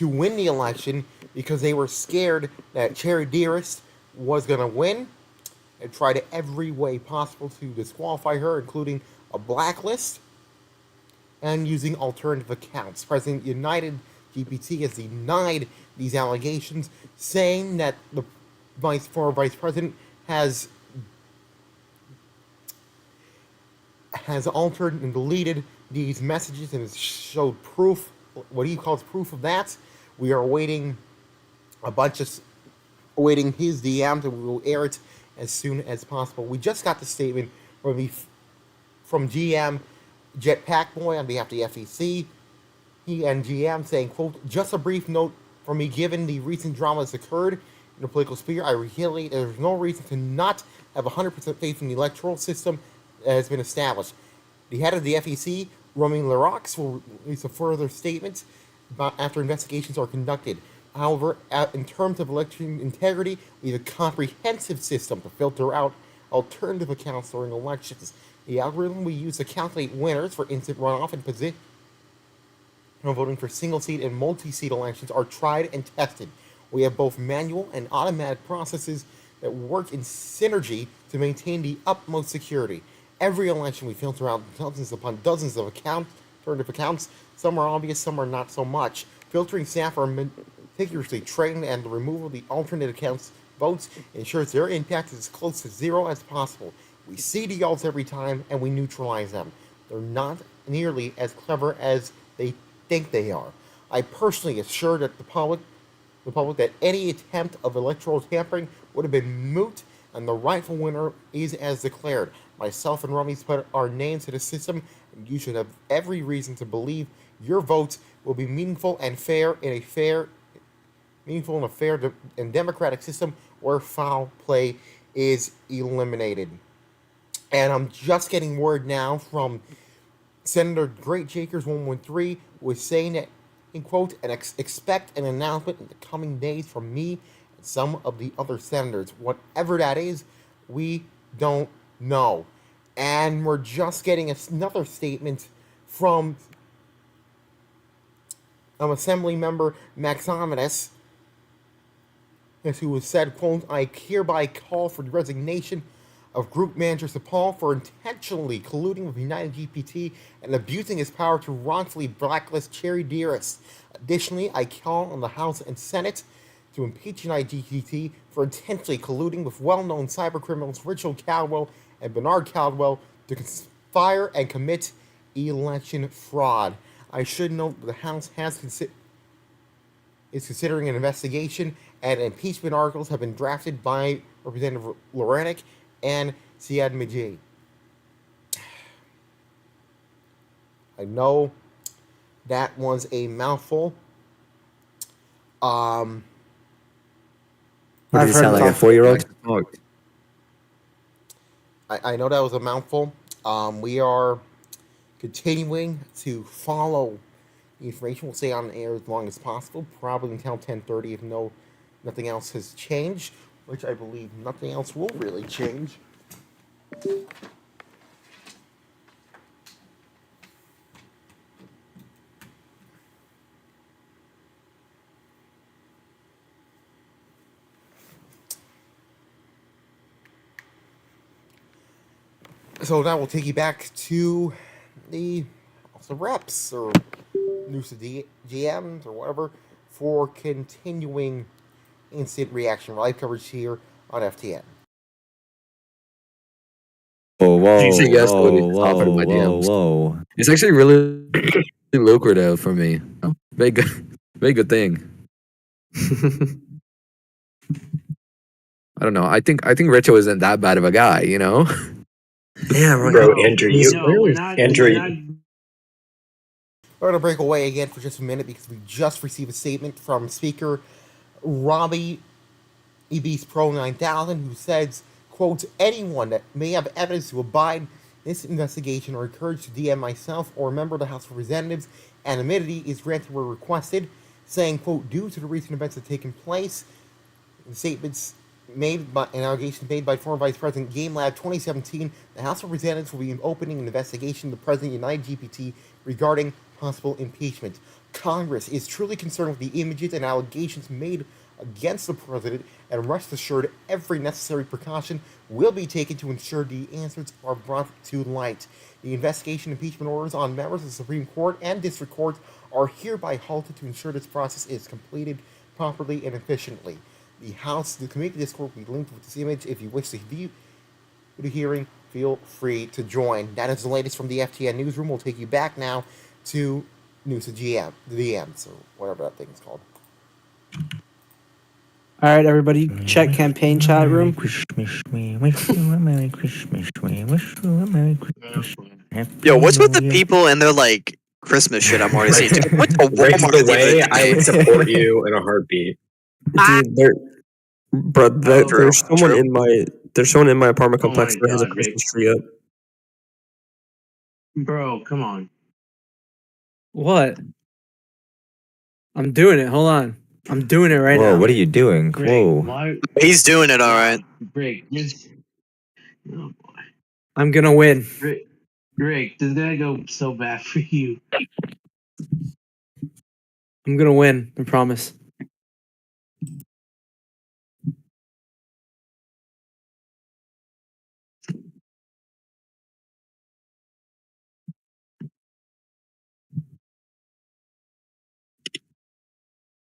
win the election because they were scared that Cherry Dearest was going to win and tried every way possible to disqualify her, including a blacklist and using alternative accounts. President United GPT has denied these allegations, saying that the former vice president has altered and deleted these messages and has showed proof, what he calls proof of that. We are awaiting awaiting his DMs, and we will air it as soon as possible. We just got the statement from GM Jetpack Boy on behalf of the FEC. He and GM saying, quote, just a brief note for me, given the recent dramas occurred in the political sphere, I reiterate there's no reason to not have 100% faith in the electoral system that has been established. The head of the FEC, Romain Leroux, will release a further statement after investigations are conducted. However, in terms of election integrity, we have a comprehensive system to filter out alternative accounts during elections. The algorithm we use to calculate winners for instant runoff and position voting for single-seat and multi-seat elections are tried and tested. We have both manual and automatic processes that work in synergy to maintain the utmost security. Every election we filter out dozens upon dozens of alternative accounts. Some are obvious, some are not so much. Filtering staff are meticulously trained, and the removal of the alternate accounts votes ensures their impact is as close to zero as possible. We see the odds every time, and we neutralize them. They're not nearly as clever as they think they are. I personally assure that the public that any attempt of electoral tampering would have been moot, and the rightful winner is as declared. Myself and Rummies put our names to the system, and you should have every reason to believe your votes will be meaningful and fair in a fair and democratic system where foul play is eliminated. And I'm just getting word now from Senator Great Jakers 113 was saying that, in quote, and expect an announcement in the coming days from me and some of the other senators. Whatever that is, we don't know. And we're just getting another statement from Assembly Member Max Ominous, who has said, quote, I hereby call for the resignation of Group Manager Sapal for intentionally colluding with United GPT and abusing his power to wrongfully blacklist Cherry Dearest. Additionally, I call on the House and Senate to impeach United GPT for intentionally colluding with well-known cybercriminals Richard Caldwell and Bernard Caldwell to conspire and commit election fraud. I should note the House is considering an investigation, and impeachment articles have been drafted by Representative Loranek and Siad Majid. I know that was a mouthful. What I've does he sound heard like, a talk. 4-year-old? I know that was a mouthful. We are continuing to follow the information. We'll stay on air as long as possible, probably until 10:30 if nothing else has changed, which I believe nothing else will really change. So now we'll take you back to the House of Reps or News of GMs or whatever for continuing instant reaction live coverage here on FTN. Did you say yes to the top of my DMs? Whoa. It's actually really lucrative for me. Very good thing. I don't know. I think Richo isn't that bad of a guy, you know? Yeah, right. Bro, Andrew, you No, we're not. Andrew, We're not. We're going to break away again for just a minute because we just received a statement from Speaker Robbie EB's Pro 9000 who says, quote, anyone that may have evidence to abide this investigation are encouraged to DM myself or a member of the House of Representatives. Anonymity is granted where requested, saying, quote, due to the recent events that have taken place, the statements made by an allegation made by former Vice President Game Lab 2017, the House of Representatives will be opening an investigation of the President United GPT regarding possible impeachment. Congress is truly concerned with the images and allegations made against the President, and rest assured every necessary precaution will be taken to ensure the answers are brought to light. The investigation impeachment orders on members of the Supreme Court and District Courts are hereby halted to ensure this process is completed properly and efficiently. The committee Discord will be linked with this image. If you wish to view the hearing, feel free to join. That is the latest from the FTN newsroom. We'll take you back now to News of the DMs, or whatever that thing is called. All right, everybody, check campaign chat room. Yo, what's with the people and their like Christmas shit I'm already seeing? Dude, what the Rick's Walmart the way even- I would support you in a heartbeat. Dude, there's someone in my apartment Oh complex my that has a God, Christmas tree up. Bro, come on. What? I'm doing it. Hold on. I'm doing it right Whoa, now. what are you doing? Rick, Whoa. why? He's doing it all right. Rick, just. Oh boy. I'm gonna win. Rick, this is gonna go so bad for you. I'm gonna win. I promise.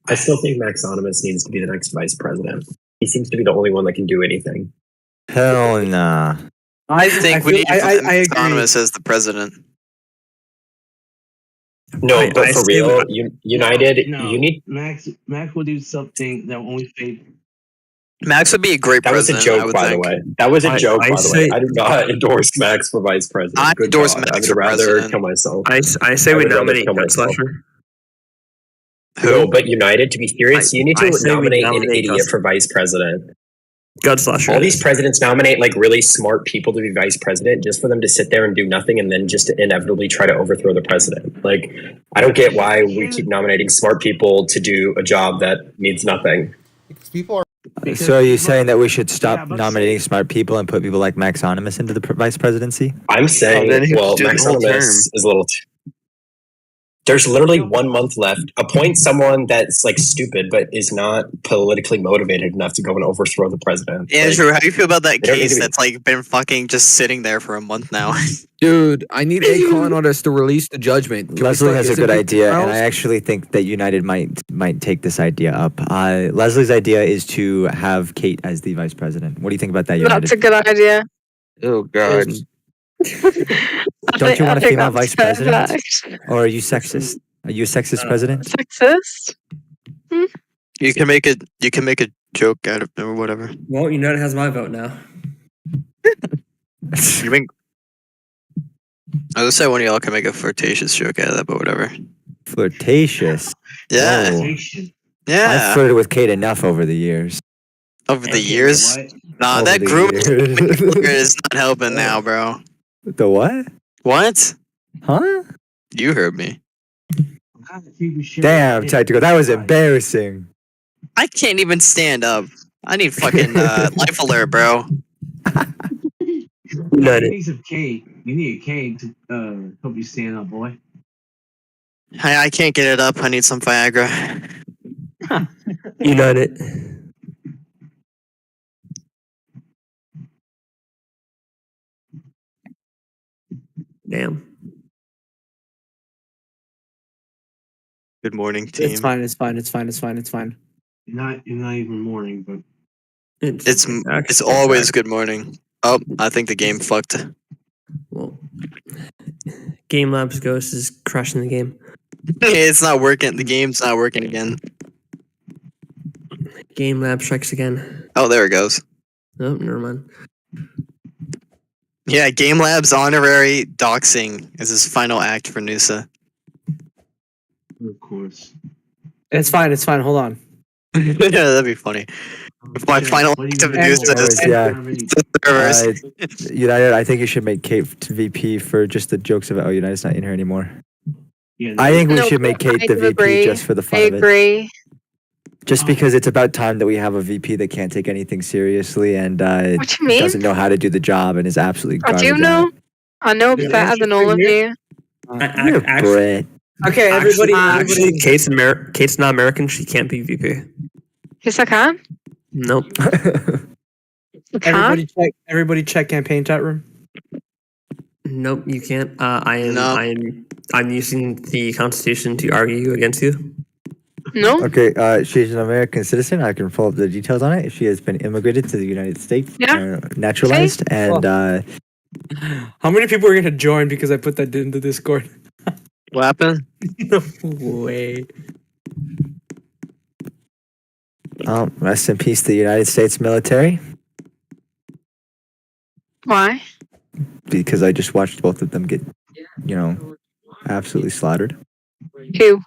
I still think Max Onimus needs to be the next vice president. He seems to be the only one that can do anything. Hell nah. I think we feel- need I agree. Anonymous as the president. No, but I for see real, what- United, No, you need. Max will do something that will only favor. Max would be a great That was a president. I joke, would by think. the way. That was a joke, I by the say- way. I do not endorse Max for vice president. I Good endorse God. Max I would for rather president. kill myself. I say I we would rather nominate kill myself. Gunslasher. No, but United, to be serious, you need to I say we nominate an nominate idiot for vice president. Gunslasher. All these presidents nominate like really smart people to be vice president just for them to sit there and do nothing and then just to inevitably try to overthrow the president. Like, I don't get why we keep nominating smart people to do a job that means nothing. Because people are. So are you saying that we should stop Yeah, but nominating smart people and put people like Max Onimus into the vice presidency? I'm saying, then he well, would do the Max whole Onimus term. is a little. There's literally 1 month left. Appoint someone that's like stupid but is not politically motivated enough to go and overthrow the president. Andrew, how do you feel about that they don't need case to be- that's like been fucking just sitting there for a month now? Dude, I need Akon on us to release the judgment. Can we Leslie start has a using good people idea, and else? I actually think that United might take this idea up. Leslie's idea is to have Kate as the vice president. What do you think about that, United? That's a good idea. Oh God. Don't you want a think female that's vice president? perfect. Or are you sexist? Are you a sexist president? Sexist? You can make it. You can make a joke out of it or whatever. Well, United has my vote now. You make. I would say one of y'all can make a flirtatious joke out of that, but whatever. Flirtatious. Yeah. Whoa. Nation. Yeah. I've flirted with Kate enough over the years. Over the Okay, years. what? Nah, Over that the grooming years. is not helping now, bro. The what? What? Huh? You heard me. I'm gonna keep your shit Damn, right. Tactical. That was embarrassing. I can't even stand up. I need fucking life alert, bro. You need some cake. You need a cake to help you stand up, boy. I can't get it up. I need some Viagra. United. Damn. Good morning, team. It's fine. It's fine. It's fine. It's fine. It's fine. You're not even morning, but It's always good morning. Oh, I think the game fucked. Well, Game Labs Ghost is crushing the game. It's not working. The game's not working again. Game Lab strikes again. Oh, there it goes. Oh, never mind. Yeah, Game Lab's honorary doxing is his final act for Noosa. of course. It's fine. It's fine. Hold on. Yeah, that'd be funny. If my final act of Noosa is Yeah. United, I think you should make Kate VP for just the jokes of it. Oh, United's not in here anymore. Yeah, I think we No, should make Kate I the do VP agree. just for the fun I of it. agree. Just because it's about time that we have a VP that can't take anything seriously and What you mean? doesn't know how to do the job and is absolutely I garbage. do at know. it. I know Yeah, better than all of you. You're Brit. Okay, everybody. Actually, Kate's not American. She can't be VP. Yes, I can. Nope. I can. Everybody check campaign chat room. Nope, you can't. I am. No. I'm using the Constitution to argue against you. No. Okay, she's an American citizen. I can pull up the details on it. She has been immigrated to the United States, Yeah. naturalized, and How many people are going to join because I put that into Discord? What happened? No way. rest in peace, the United States military. Why? Because I just watched both of them get, absolutely slaughtered. Who?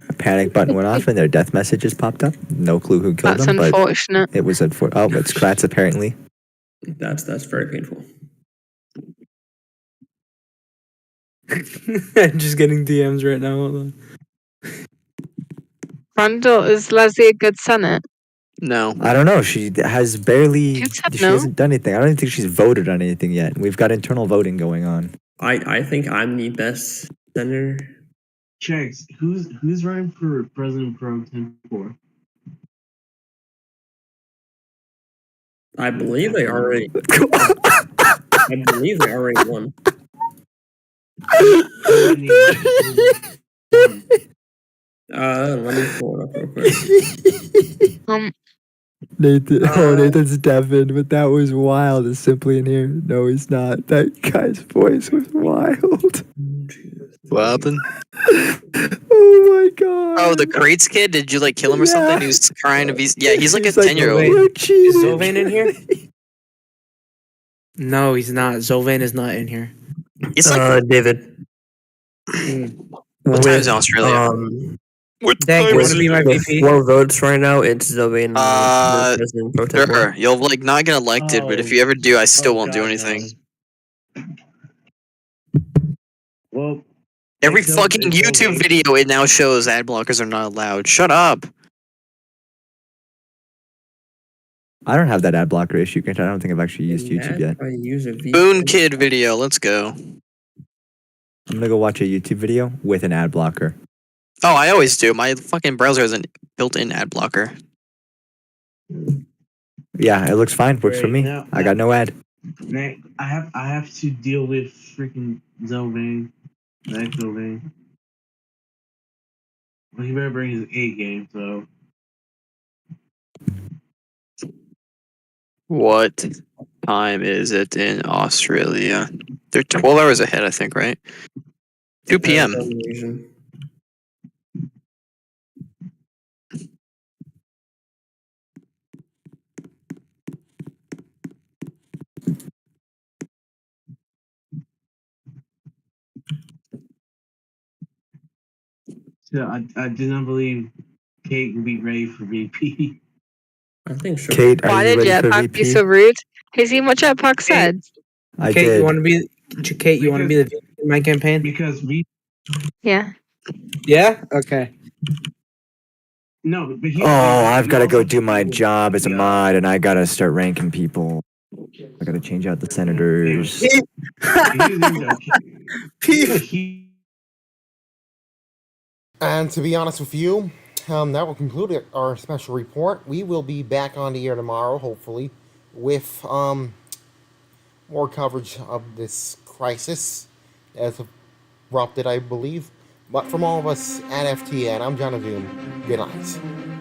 A panic button went off and their death messages popped up. No clue who killed That's them, unfortunate. but it was unfortunate. Oh, it's Kratz apparently. That's very painful. I'm just getting DMs right now. Hold on. Randall, is Leslie a good Senate? No. I don't know. She has barely. Who said She no? hasn't done anything. I don't even think she's voted on anything yet. We've got internal voting going on. I think I'm the best senator. Checks. Who's running for President Pro Tempore? I believe they already. I believe they already won. Let me pull it up real quick. Nathan, Nathan's deafened, but that was wild. Is simply in here. No, he's not. That guy's voice was wild. What happened? Oh my god. Oh, the crates kid? Did you kill him or something? He was trying to be. Yeah, he's like a He's like, 10-year-old. "We're cheating." Is Zolvan in here? No, he's not. Zolvan is not in here. It's like David. what time is it in Australia? Dag, you want to be my With VP? 4 votes right now, it's Zolvan. President pro tempore. Sure, you'll not get elected, but if you ever do, I still won't do anything. Well, Every fucking YouTube video it now shows ad blockers are not allowed. Shut up. I don't have that ad blocker issue. I don't think I've actually used YouTube yet. I use a Boon Kid video. Let's go. I'm gonna go watch a YouTube video with an ad blocker. Oh, I always do. My fucking browser has a built-in ad blocker. Yeah, it looks fine. Works for me. Now- I got no ad. Nick, I have to deal with freaking Zolvan. That Zolvan. Well, he better bring his A game, so. What time is it in Australia? They're 12 hours ahead, I think, right? 2 p.m. Asian. So I did not believe Kate would be ready for VP. I think so. Kate, are Why you did ready for Jetpack be VP? so rude? Have you seen what Jetpack said? I Kate, did. you want to be Kate? You want to be the VP in my campaign? Because we Yeah. Yeah. Okay. no, but he. Oh, I've got to go also do my compete with job as a the, mod, and I got to start ranking people. I got to change out the senators. he was in the, he, And to be honest with you, that will conclude our special report. We will be back on the air tomorrow, hopefully, with more coverage of this crisis as erupted, I believe. But from all of us at FTN, I'm John Doom. Good night.